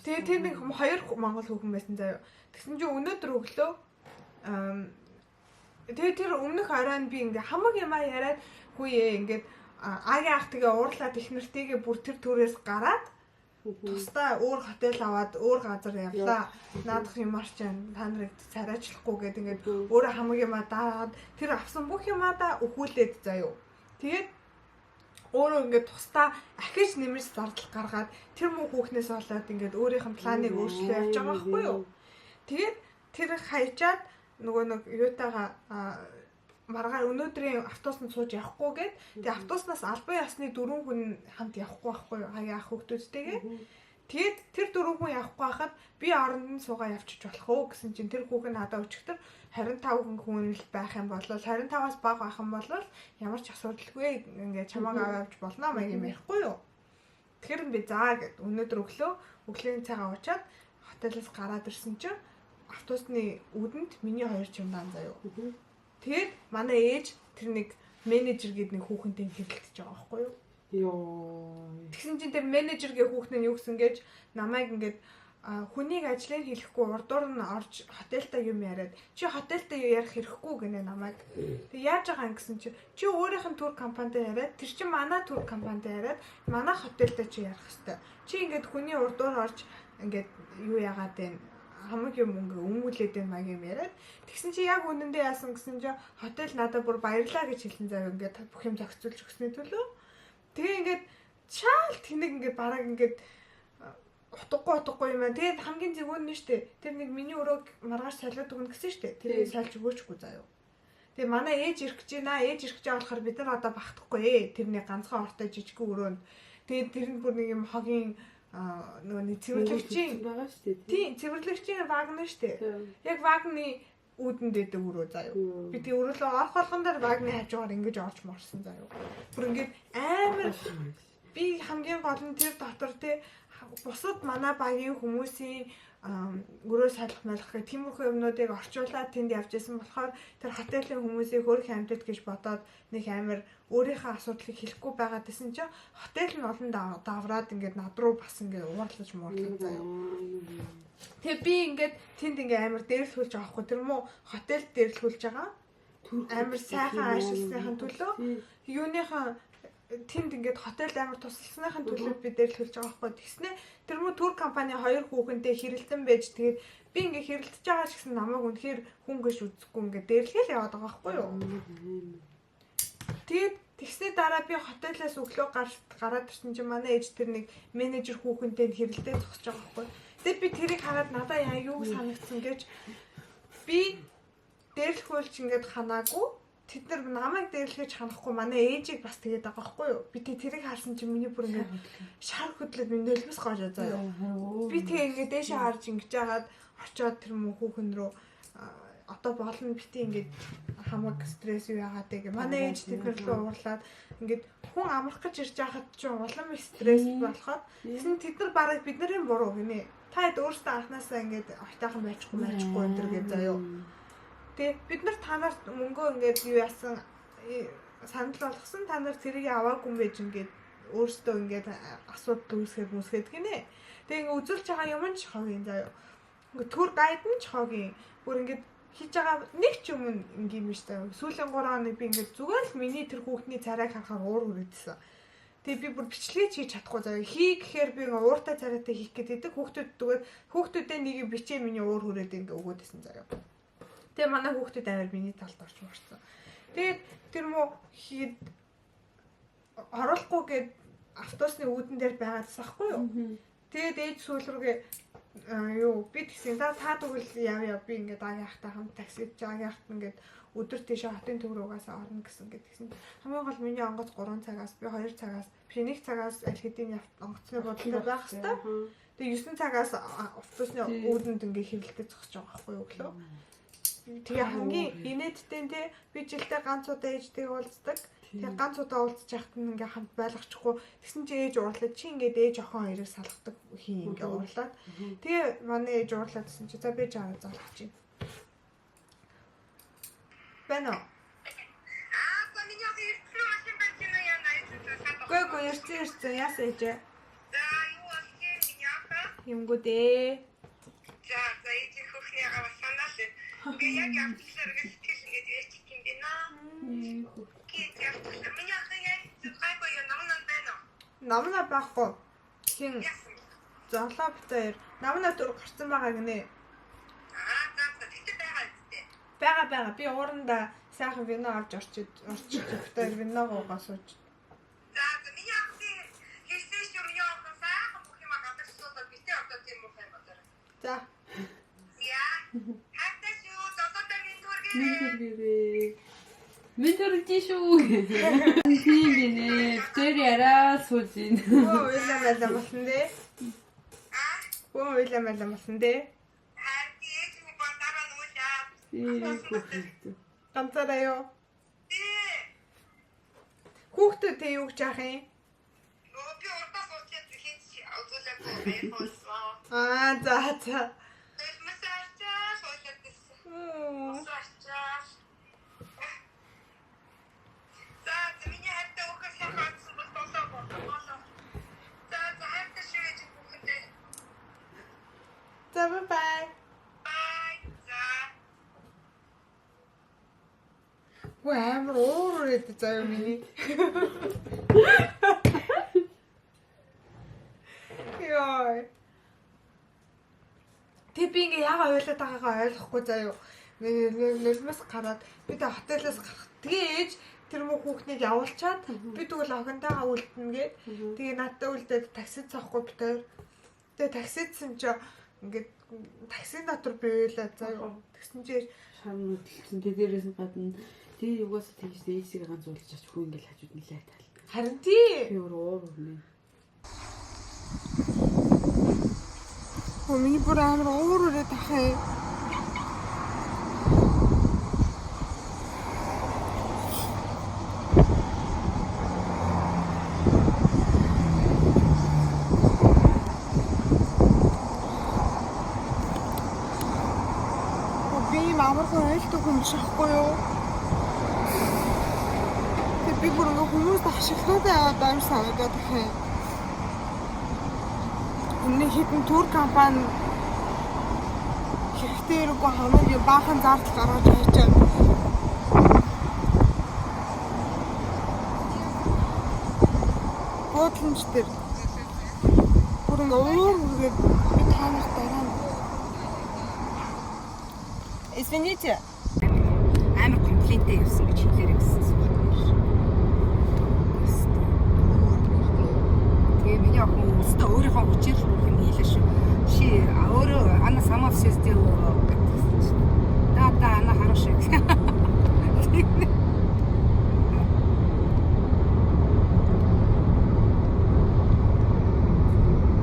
Тэгээ тэр нэг хоёр монгол хүүхэн байсан заяа. Тэгсэн чинь өнөөдөр өглөө тэгээ тэр өмнөх оройн би ингээд хамаг юмаа яриад хүүе ингээд агийн ах тэгээ уурлаад их нартыгээ бүр тэр төрөөс гараад тусдаа өөр хотел аваад өөр газар явлаа. Наадах юмар ч та нарыг царайчлахгүй гэдэг ингээд өөрөө хамаг юмаа даагаад тэр авсан бүх юмаа өхүүлээд заяа. Тэгээд өөрөө ингээд тусдаа ахиж нэмж зардал гаргаад тэр муу хүүхнээс болоод ингээд өөрийнх нь планыг өөрчлөө явж байгаа байхгүй юу? Тэгээд тэр хайчаад нөгөө нэг юутайгаа маргаар өнөөдрийн автобусанд сууж явахгүй гээд тэгээ автобуснаас албан ёсны 4 хүн хамт явахгүй байхгүй юу? Хагийн ах хүүхдүүдтэйгээ. Тэгээд тэр 4 хүн явахгүй хахад би оронд нь суугаа явчих болох уу гэсэн чинь тэр хүүхэн надад өчигдөр 25 хүн л байх юм бол 25-аас бага байх юм бол ямар ч асуудалгүй ингээд чамааг авч болно маяг юм ярихгүй юу? Тэгэхээр би заа гэд өнөөдөр өглөөний цагаа уучаад хотелоос гараад ирсэн чинь автобусны үүдэнд миний хоёр чемодан заяа. Тэгээд манай ээж тэр нэг менежер гээд нэг хүүхэнтэй хэрэлдэж байгаа байхгүй юу? Йоо. Тэгсэн чинь тэр менежерගේ хүүхэн нь юу гэсэн гэж намайг ингээд хүнийг ажлыг хэлэхгүй урдуур нь орж хотелтай юм яриад чи хотелтай юу ярих хэрэггүй гинэ намайг. Тэг яаж байгаа юм гэсэн чи өөрийнх нь тур компанитай яриад тэр чин манай тур компанитай яриад манай хотелтай чи ярих хэвээр. Чи ингээд хүний урдуур орж ингээд юу яагаад вэ? Хамаг юм ингээ өмүүлээд байна маяг юм яриад тэгсэн чи яг үнэндээ яасан гэсэн чи хотел надад бүр баярлаа гэж хэлсэн заяа ингээд бүх юм зохицуулж өгсөний төлөө. Тэгээ ингээд шаал тэнэг ингээд бараг ингээд утгагүй юм аа. Тэгээд хамгийн зөвөр нь штэ. Тэр нэг миний өрөөг маргааш солиод өгнө гэсэн штэ. Тэрийг сольж өгөөчгүй заяа. Тэгээ манай ээж ирэх гэж байна. Ээж ирэх гэж байгаа болохоор бид нар одоо багтахгүй ээ. Тэрний ганцхан ортой жижиг өрөөнд. Тэгээд тэр нь бүр нэг юм хогийн нөгөө нэг цэвэрлэгчийн байгаа штэ. Тийм, цэвэрлэгчийн вагн штэ. Яг вагны үүдэнд дэдэг өрөө заяа. Би тэг өрөөлөө орох болгон дээр вагны хажуугаар ингэж орж морсон заяа. Бүр ингээд амар би хамгийн гол нь тэр дотор те бусад манай багийн хүмүүсийн өрөө салах малах гэх тиймэрхүү юмнуудыг орчуулад тэнд явж исэн болохоор тэр хотелийн хүмүүсийг хөрх амьтад гэж бодоод нэг амар өөрийнхөө асуудлыг хэлэхгүй байгаа гэсэн чинь хотел нь олон давраад ингээд над руу бас ингээд уурлаж муурлаж заяа. Тэгээ би ингээд тэнд ингээд амар дээрлүүлж байгаа хгүй тэр мó хотел дээрлүүлж байгаа. Амар сайхан ашигласныхын төлөө юуныхан тэнд ингээд хотел амар тусалсныхын төлөө би дээрлүүлж байгаа байхгүй. Тэгснэ тэр мө тур компани хоёр хүүхэнтэй хэрэлдэн байж тэгээд би ингээд хэрэлдэж байгаа ч гэсэн намайг үнэхээр хүн гэж үзэхгүй ингээд дээрлгээл яваад байгаа байхгүй юу. Тэгээд тэгсний дараа би хотелээс өглөө гараад ирсэн чинь манай ээж тэр нэг менежер хүүхэнтэй хэрэлдээ зогсож байгаа байхгүй. Тэгээд би тэрийг хараад надаа яа юу санагдсан гэж би дээрлэхүүлж ингээд ханаагүй тэд нар намайг дээрлэхэж ханахгүй манай ээжийг бас тэгээд байгаа байхгүй юу. Би тэрийг харсан чинь миний бүр ингээд шар хөдлөд миний нөлбөс гоожоо заяа. Би тэгээ ингээд дээшээ харж ингэж яагаад очиод тэр мөн хүүхэн рүү одоо болно бити ингээд хамаг стресс юу яагаад гэх манай ээж тэд нар рүү уурлаад ингээд хүн амрах гэж ирж байхад ч улам их стресс болоход тэгсэн тэд нар бараг бидний буруу гинэ. Та хэд өөрсдөө анханасаа ингээд ойтойхон байчихгүй энэ төр гэж заяа. Тэгээ бид нар та нарт мөнгөө ингээд юу яасан санал болгосон та нар тэрийг аваагүй юм байж ингээд өөрсдөө ингээд асуудал үүсгээд гинэ. Тэгээ ингээд үзүүлж байгаа юм ч хогийн заяа. Ингээд төр гайд нь ч хогийн. Бүр ингээд хийж байгаа нэг ч юм ингээм биш заяа. Сүүлийн 3 хоног би ингээд зүгээр л миний тэр хүүхдний царайг харахаар уур хүрээдсэн. Тэгээ би бүр бичлэгээ хийж чадахгүй заяа. Хий гэхээр би ингээд ууртай царайтай хийх гэдэг хүүхдүүдээ нэг бичээ миний уур хүрээд ингээд өгөөдсэн заяа. Тэгээ манай хүүхдүүд аваар миний талд орч марсан. Тэгээд тэр мө хийд оруулахгүй гээд автобусны үүдэн дээр байгаадсан байхгүй юу? Тэгээд ээж сүүл рүүгээ юу би тэгсэн та тэгвэл яв би ингээд агийнхтай хамт таксид жаагаахт ингээд өдөр тийшээ хотын төв рүүгээс орно гэсэн гэдгийгсэн. Хамгийн гол миний онгоц 3 цагаас би 2 цагаас би 1 цагаас аль хэдийн онгоцны бодлоо байх хэвээр. Тэгээ 9 цагаас автобусны үүдэнд ингээд хэрэлдэж зогсож байгаа байхгүй юу өглөө. Тэгээ хамгийн инээдтэй те би жилдээ ганц удаа ээжтэйгээ уулздаг. Тэгээ ганц удаа уулзж яхад нь ингээ хамт байлгачихгүй. Тэгсэн чи ээж уурлаад чи ингээд ээж охин хоёрыг салгадаг хий ингээ уурлаад. Тэгээ манай ээж уурлаад гэсэн чи за би жаа залгах чинь. Бэнэ. Гой ярьсан яасан ээж. За юу асхийн миний юмгоо дээ. За ээж хөхний аваа санаа л. Би яг явчихлаа гэж сэтгэл ингээд яачих юм бэ наа. Миний ахын яг зүгайгүй намнаа байна. Намнаа байхгүй. Хин золоо битээр намнаа төр гарсан байгаа гинэ. За тэгтээ байгаа үстэй. Бага би ууранда сайхан вино авч орчих битээр виногоо сууж. За миний ахын хийсэн юм яа сайхан бүх юм гадагшуулаад битээ одоо тийм юм байна. За. Ментор тийшүү. Тийм гинэ. Тэр яраа сууж ийн. Оо уйлаа болсон дээ. Оо уйлаа болсон дээ. Ганцаараа юу? Хүүхдүүд тэ юу гэж яах юм? Би уртаа суучих хийж үзүүлээ. За. Сачаа. За миний хатаа өгөх хатсан бол болоо. За хатаа шивэж бүхэндээ. За бай. Бай. За. Амар уур гэдэг заяа миний. Яа. Тэг би ингээ яага ойлоод байгаагаа ойлгохгүй заяа. Нэрмэс гараад би тэ хотелоос гарах. Тэгээ ээж тэр мөн хүүхнийг явуулчаад би тэгвэл охинтойгоо үлдэнэ гээд тэгээ надтай үлдээд таксид цаахгүй би тэр. Тэгээ таксидсэн чи ингээд таксийн дотор бийлээ заяа. Тэгсэн чи шарн хөдөлсөн. Тэ дээрээс нь гадна тий угаасаа тэгж ээсийг ганц уулж ач хүү ингээл хажууд нилээ тал. харин тий. Би уур нэ. Миний бүр амар уур үрээд тахаа. Амархан ойлтог юм шахгүй юу? Тэг би бүр ингээ хүмүүс ашиглаад аваад амар санагдаад тахаа. Үнэ хитэн тур компани хэрэгтэй рүүгээ хамгийн баахан зардал гаргаж хайчаад. Бодломж дээр бүр ингээ уур үргээд би таанах дараа. Извините. Амар комплинтэй явсан гэж хэлээрэй гэсэн юм байна. Тэгээ миний охин өстө өөрийнхөө хүчээр бүх юм хийлээ шүү. Ши өөрөө ана сама все сделала. Да, она хорошая.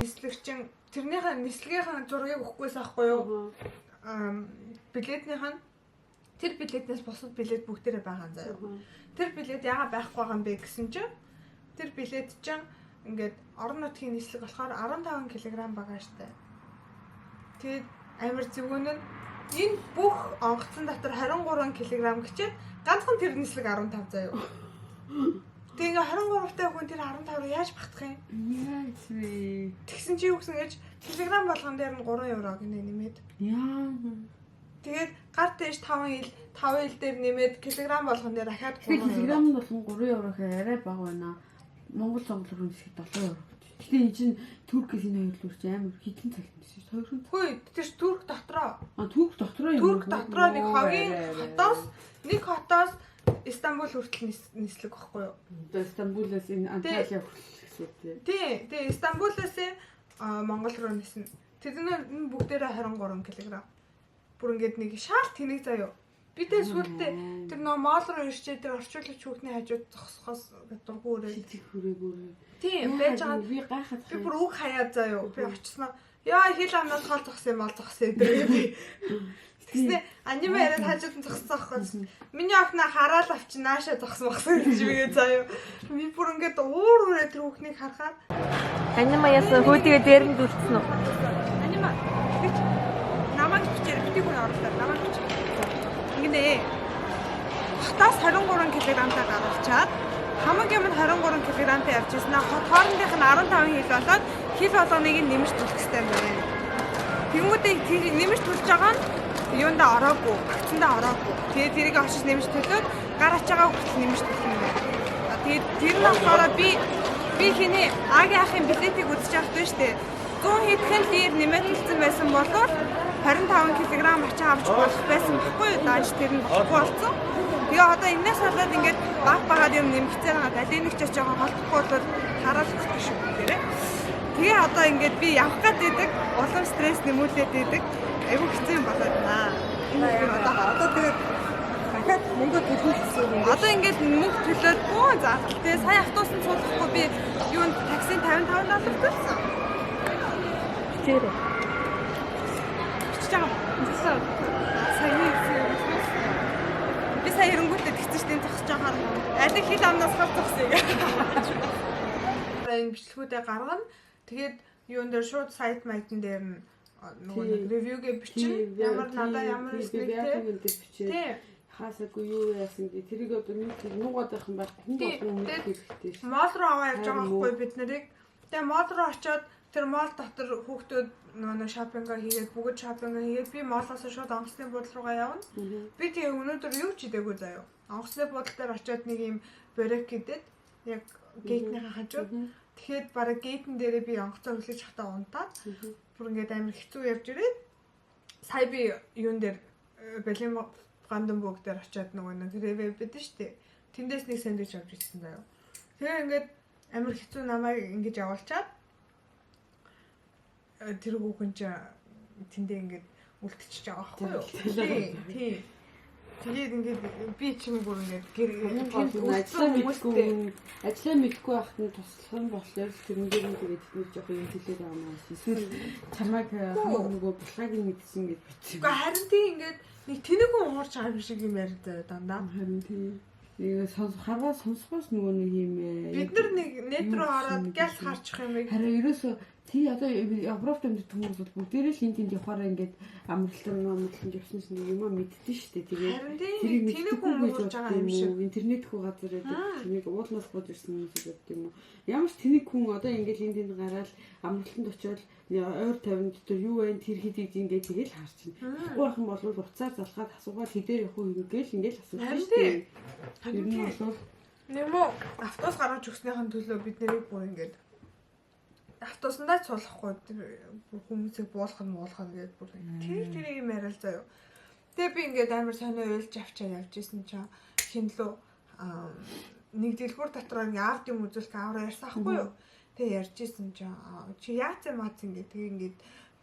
Нислэгчин тэрнийхээ нислэгийнхэн зургийг өгөхгүйс аахгүй юу? Билетнийх нь тэр билетнээс бусад билет бүгдээрээ байгаа заяа. Тэр билет яагаад байхгүй байгаа юм бэ гэсэн чинь тэр билет чинь ингээд орон нутгийн нислэг болохоор 15 кг багажтай. Тэгээд амар зөвгөн нь энэ бүх онгоцон дотор 23 кг гэчээд ганцхан тэр нислэг 15 заяа. Тэгээ ингээ 23-тай хүн тэр 15-ыг яаж багтах юм? Яаж вэ? Тэгсэн чи юу гэсэн гэж килограмм болгон дээр нь 3 евро гинэ нэмээд. Яа. Тэгээд гар дэш 5 ил дээр нэмээд килограмм болгон дээр дахиад 3 евро. Килограмм болгон 3 евро гэхээр арай бага байна. Монгол цонглог үнэхээр 7 евро. Гэтэ энэ чинь Туркээс энэ хоёр л үрч амар хитэн цагт шүү дээ. Хоёр хүн. Хөөе, тэр ш Турк дотроо. Турк дотроо юм. Турк дотроо нэг хогийн хотоос Истанбул хүртэл нислэг байхгүй юу? Истанбулаас энэ Анталия хүртэл гэсэн үү? Тий, Истанбулаас Монгол руу нисэн. Тэдний бүгдээрээ 23 кг. Бүр ингээд нэг шаал тэнэг заяа. Бидээ сүултээ тэр нөө моол руу ирчээ тэр орчуулагч хүүхний хажууд зогсохоос дургу өрөө. Хитэг хүрээгүй. Тий, байж байгаа. Би гайхаад. Би бүр үг хаяа заяа. Би очсноо. Яа, хил амнаас хол зогсон юм бол зогсон гэдэг би. Тэгснэ аниме яриад хажууд нь зогссон аахгүй. Миний охиноо хараад авчи нааша зогсон багсан гэж бигээ заяа. Би бүр ингээд уур үрээ тэр хүүхнийг харахаар Анима яасан хөөдөө дээр нь дүрцсэн үү? анима гэж намайг бичээр бити хүн оруулаад намайг бичээ. Ингэнэ. Хотоос 23 кг-тай гаргалчаад хамаг юм 23 кг-тай явж ирсэн. Хоорондынх нь 15 хил болоод хил болгоныг нь нэмж төлөх хэрэгтэй юм байна. Тэнгүүдээ нэмж төлж байгаа нь юунда ороогүй, вакциндаа ороогүй. Тэгээд тэрийг очиж нэмж төлөөд гар ачаагаа хүртэл нэмж төлөх юм байна. Тэгээд тэр нь болохоор би хинэ агийн ахын билетийг үзэж авах дээ штэ. 100 хэдхэн лир нэмээд төлсөн байсан бол 25 кг ачаа авч болох байсан байхгүй юу? Дааж тэр нь болохгүй болсон. Тэгээ одоо энэс болоод ингээд баг юм нэмэгцээр байгаа. Алиныг ч очиж холбохгүй бол хараалах гэж шүү дээ. Тэгээ одоо ингээд би явах гэдэг улам стресс нэмүүлээд идэг. Айгуу хэцүү юм болоод байна. Одоо тэгээд дахиад мөнгө төлөх гэсэн юм. Одоо ингээд мөнгө төлөөд бөө заалттай сая автобусанд суулгахгүй би юунд таксийн 55 доллар төлсөн. Хичээрээ. Бичиж байгаа. Би сая эрэнгүүтээ тэгсэн чинь зогсож байгаа юм. Алиг хил амнаас хав зогсъё. Энэ бичлэгүүдээ гаргана. Тэгээд юун дээр шууд сайт маятан дээр нь нөгөө ревюгээ бичнэ. Ямар надаа ямар нэснийг те. Тий. Хаасаагүй юу яасан гэ тэрийг одоо нэг нуугаад байх юм байна. Хүн болгон мэдэх хэрэгтэй шүү. Мол руу аваа явж байгаа байхгүй бид нарыг. Тэгээ мол руу очиод тэр мол дотор хүүхдүүд нөгөө шопингаа хийгээд бүгд шопингаа хийгээд би молоос шууд онгоцны буудлын руугаа явна. Би тэгээ өнөөдөр юу ч идээгүй заяа. Онгоцны буудлын дээр очиод нэг юм борек гэдэг яг гейтнийхээ хажууд. Тэгэхэд бараг гейтэн дээрээ би онгоцоо хүлээж хатаа унтаад бүр ингээд амар хэцүү явж ирээд сая би юун дээр бэлэн гандам бүгд дээр очиод нөгөө нэг рэвэ бидэн штэ. Тэндээс нэг сэндвич авч ирсэн заяа. Тэгээ ингээд амар хэцүү намайг ингэж явуулчаад тэр хүүхэн ч тэндээ ингээд үлдчихэж байгаа байхгүй юу? Тий. Тэгээд ингээд би чинь бүр ингээд ажлаа мэдгүй байхад нь туслах нь болохоор тэрнээр нь тэгээд нэг жоох юм хэлээд байгаа юм аа. Эсвэл чамайг нөгөө булгагийн мэдсэн гэж бичсэн. Гэхдээ харин тий ингээд нэг тэнэг хүн уурч байгаа юм шиг юм яриад дандаа. Харин тий. Нэг хараа сонсгоос нөгөө нэг юм бид нар нэг нет руу ороод гялс харчих юм бэ. Харин ерөөсөө тий одоо Европт амьд хүмүүс бол бүгдээрээ л энд явахаараа ингээд амралтан явсан чинь юм мэддэн шүү дээ. Тэгээд тэрийг мэдхгүй гэж бодож байгаа юм шиг. Интернетгүй газар байдаг. Тэрийг уулнаас гож ирсэн юм шиг бодд юм уу. Ямар ч тэнэг хүн одоо ингээд энд гараад амралтанд очиод ойр тавин дотор юу вэ тэр хэд ингээд тэгэл харчихна. Тэгэхгүй байх юм бол уцаар залхаад асуугаад хэдээр явах уу ингээл асууж шүү дээ. Тэр нь бол нэмээ автобус гаргаж өгснөхийн төлөө бид нарыг бүр ингээд автобусандаа цуулахгүй хүмүүсийг буулгах гэдэг бүр тэр юм яриа л заяа. Тэгээ би ингээд амар сонио уйлж авчаа явж исэн чинь шинлүү нэг дэлгүүр дотор ингээд авд юм үзүүлэх аваа ярьсан ахгүй юу. Тэгээ ярьж исэн чинь чи яац маац ингээд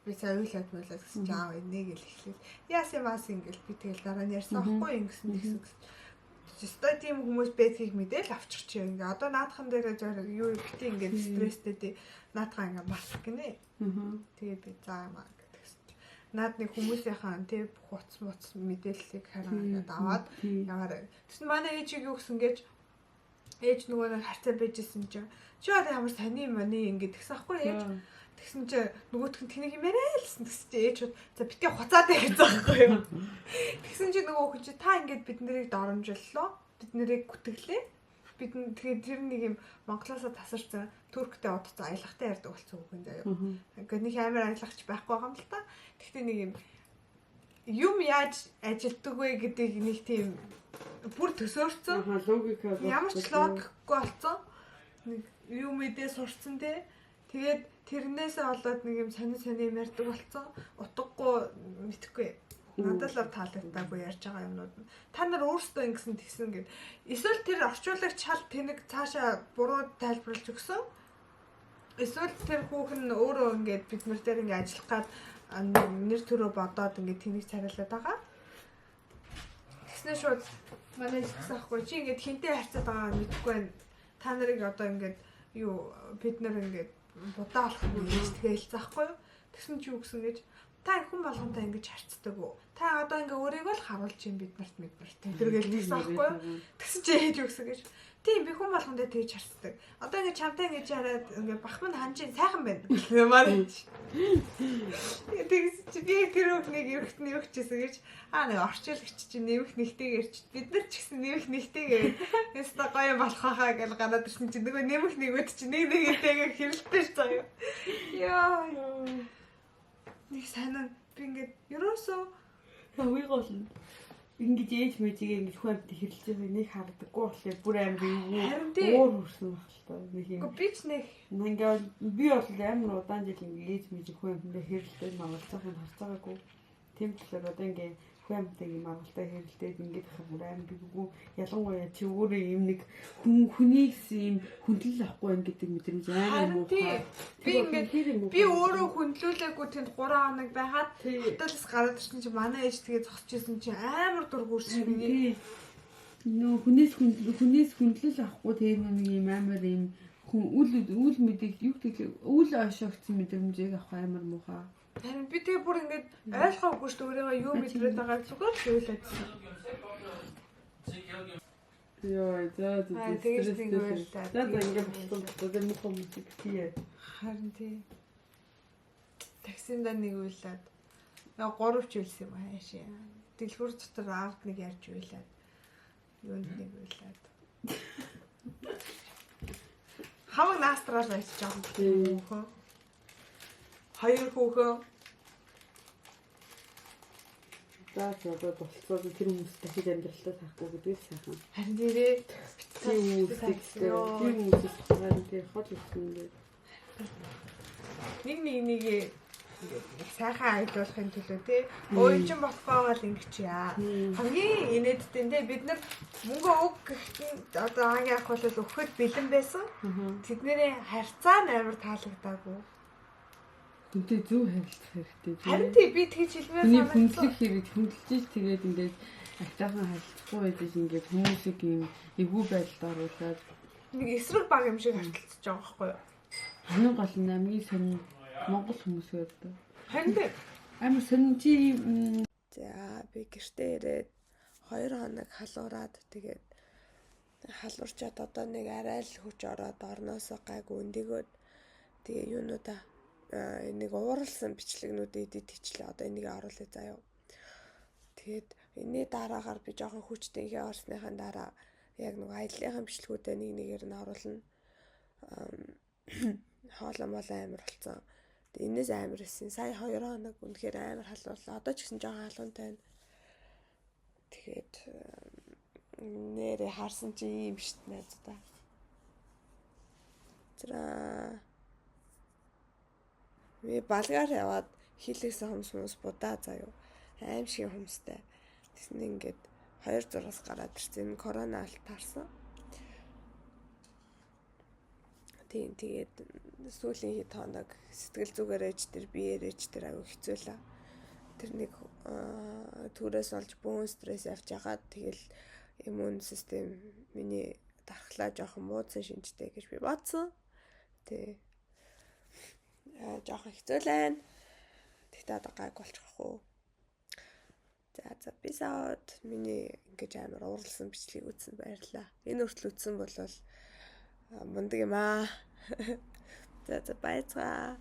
би сая уйлаад гэсэн чинь аав энийг л эхлэв. Яас маас ингээд би тэгэл дараа нь ярьсан ахгүй юу гэсэн. Тэстэй тийм хүмүүс байдгийг мэдээл авчирч юм. Ингээ одоо наадхан дээр юу бити ингээд стресстэй тий. Наадхан ингээ маск гинэ. Тэгээ би заамаа гэдэгсэн. Наад нэг хүмүүсийнхаа тий хуц мэдээллийг хараад аваад яваарай. Тэсн манай ээжийг юу гэсэн гэж ээж нөгөө нэг харцаа байжсэн чинь чи одоо ямар сони мани ингээд тэгсэн ахгүй ээж. Тэгсэн чи нөгөөх нь тэнийг юм яриалсан гэсэн чи ээж за битгий хуцаад байх гэсэн байхгүй юу. Тэгсэн чи нөгөө хүн чи та ингээд бид нарыг доромжллоо. Бид нарыг гүтгэлээ. Бид тэгээд тэр нэг юм Монголоосо тасарсан Турктэй удаа аялахтай ярьдаг болсон хүн заяа. Ингээд нэг амар аялагч байхгүй байгаа юм л та. Тэгтээ нэг юм яаж ажилтдаг вэ гэдэг нэг тийм бүр төсөөрцөн. Ямар ч логикгүй болсон. Нэг юм мэдээ сурцсан те. Тэгээд тэрнээсээ болоод нэг юм сони юм ярьдаг болсон. Утгагүй мэдхгүй. Надад л таалагдаагүй ярьж байгаа юмнууд нь. Та нар өөрсдөө ингэсэн тэгсэн гэд. Эсвэл тэр орчуулагч шал тэнэг цаашаа буруу тайлбарлаж өгсөн. Эсвэл тэр хүүхэн өөрөө ингээд бид нар дээр ингээд ажиллах гад нэр төрөө бодоод ингээд тэнэг царайлаад байгаа. Тэгснэ шууд манай хэлсэн ахгүй чи ингээд хинтээ харьцаад байгаа мэдэхгүй байна. Та нарыг одоо ингээд юу бид нар ингээд будаа болох юм гэж хэлсэн ахгүй юу. Тэгсэн чи юу гэсэн гэж та хүн болгонтой ингэж харьцдаг уу? Та одоо ингээ өөрийгөө л харуулж юм бид нарт тэргээл тэгсэн ахгүй юу? Тэгсэн чи ээж юу гэсэн гэж тийм би хүн болгондоо тэгж харьцдаг. Одоо ингээ чамтай ингэж хараад ингээ бахман ханжийн сайхан байна. Ямар ч. Тэгсэн чи би тэр хүүхнийг эвхтний юу хийсэн гэж нэг орчуулагч чинь нэмэх нэгтэйгээр чи бид нар ч гэсэн нэмэх нэгтэйгээр яста гоё болох хаа гэж гараад ирсэн чи нөгөө нэмэх нэгүүд чи нэгтэйгээр хэрэлдэж заяа. Яа. Нэг сайн би ингээд ерөөсөө хавиг болно. Ингэж ээж мэжийг ингэж хүнд хэрэлж байгаа нэг хардаггүй болохоор бүр амар уур хүрсэн багтал нэг юм. Би ч нэг ингээл би бол амар удаан жил ингэж ээж мэжийг хүндээ хэрэлдэж магалцах юм харцаагаагүй. Тийм болохоор одоо ингээ хүмтэй юм агуултай хэрэлдээд ингээд их бүр амар биггүй ялангуяа чи өөрөө юм нэг хүнийгс юм хүндлэл авахгүй байх гэдэг мэдрэмж амар муухай. Би ингээд би өөрөө хүндлүүлээгүй тэнд 3 хоног байгаад хотелоос гараад ирсэн чи манай ээж тэгээ зогсож исэн чи амар дургуурсан миний. Нөө хүнээс хүндлэл авахгүй тэгээ нэг юм амар юм үл мэдэг юу гэдэг үл ойшоогдсон мэдрэмжийг авах амар муухай. Харин би тэгээ бүр ингээд ойлгоогүй шүү дээ өөрийгөө юу мэдрээд байгааг зүгээр хэлээдсэн. Яа, тэгэж ингээд ингээд болсон тэр мөхөм тий. Харин тий. таксинда нэг уйлаад. Яа 3 ч үйлсэн юм хаашаа. Дэлгүүр дотор аавд нэг ярьж уйлаад. Юунд нэг уйлаад. Хамаг наастраар байж байгаа юм. Хоёр хүүхэн. За болцоо тэр хүмүүс дахиж амьдралтаа сахгүй гэдэг л сайхан. Харин тэрээ Тийм хүмүүсээс харин тэр хол ирсэн ингээд. Нэг сайхан аялуулахын төлөө тий. Өөчин болохоо л ингэж яа. Хамгийн инээдтэй тий бид нар мөнгө өг гэхэд одоо анги авах бол өгөхөд бэлэн байсан. Тэднэрийн харьцаа амар таалагдаагүй. Үнтэй зөв харилцах хэрэгтэй. Харин тий би тэгж хэлмээр санагдсан. Хүндлэх хэрэг хүндэлж тэгээд ингээд айтаахан харилцахгүй байж ингээд хүмүүсийг юм эвгүй байдалд оруулаад нэг эсрэг баг юм шиг харилцаж байгаа байхгүй юу? хамгийн гол нь хамгийн сонин Монгол хүмүүс байдаг. Харин тий амар сонин чи за би гэртээ ирээд 2 хоног халуураад тэгээд халуурчаад одоо нэг арай л хүч ороод орноосоо гайг өндөгөөд тэгээ юунуудаа нэг ууралсан бичлэгнүүд эдит хийчлээ. Одоо энийг оруулъя заяа. Тэгээд энэний дараагаар би жоохон хүчтэй ихе орсныхан дараа яг нэг аяллахын бичлэгүүдээ нэг нэгээр нь оруулна. Хоолой молоо амар болсон. Тэгээд энэс амар исэн. Сая 2 хоног үнэхээр амар халуурлаа. Одоо ч гэсэн жоохон халуунтай байна. Тэгээд нэрээ харсан чи юм шít найзаа. Би балгаар яваад хийлээсэн хүмүүс будаа заяа. Аим шиг хүмүүстэй. Тэсн ингээд 2 зураас гараад ирсэн. Корона алт таарсан. Тэгээд сүүлийн хэд хоног сэтгэл зүгээр ээж тэр биеэр ээж тэр аягүй хэцүүлээ. Тэр нэг түрээс олж бөөн стресс явж байгаа. Тэгэл иммун систем миний дархлаа жоохон муудсан шинжтэй гэж би бодсон. Тэ жоохон хэцүүлэн. Тэгтээ одоо гайг болчих уу. За би саад миний ингэж амар ууралсан бичлэгийг үзсэн баярлаа. Энэ хүртэл үзсэн бол мундаг юм аа. За баяцгаа.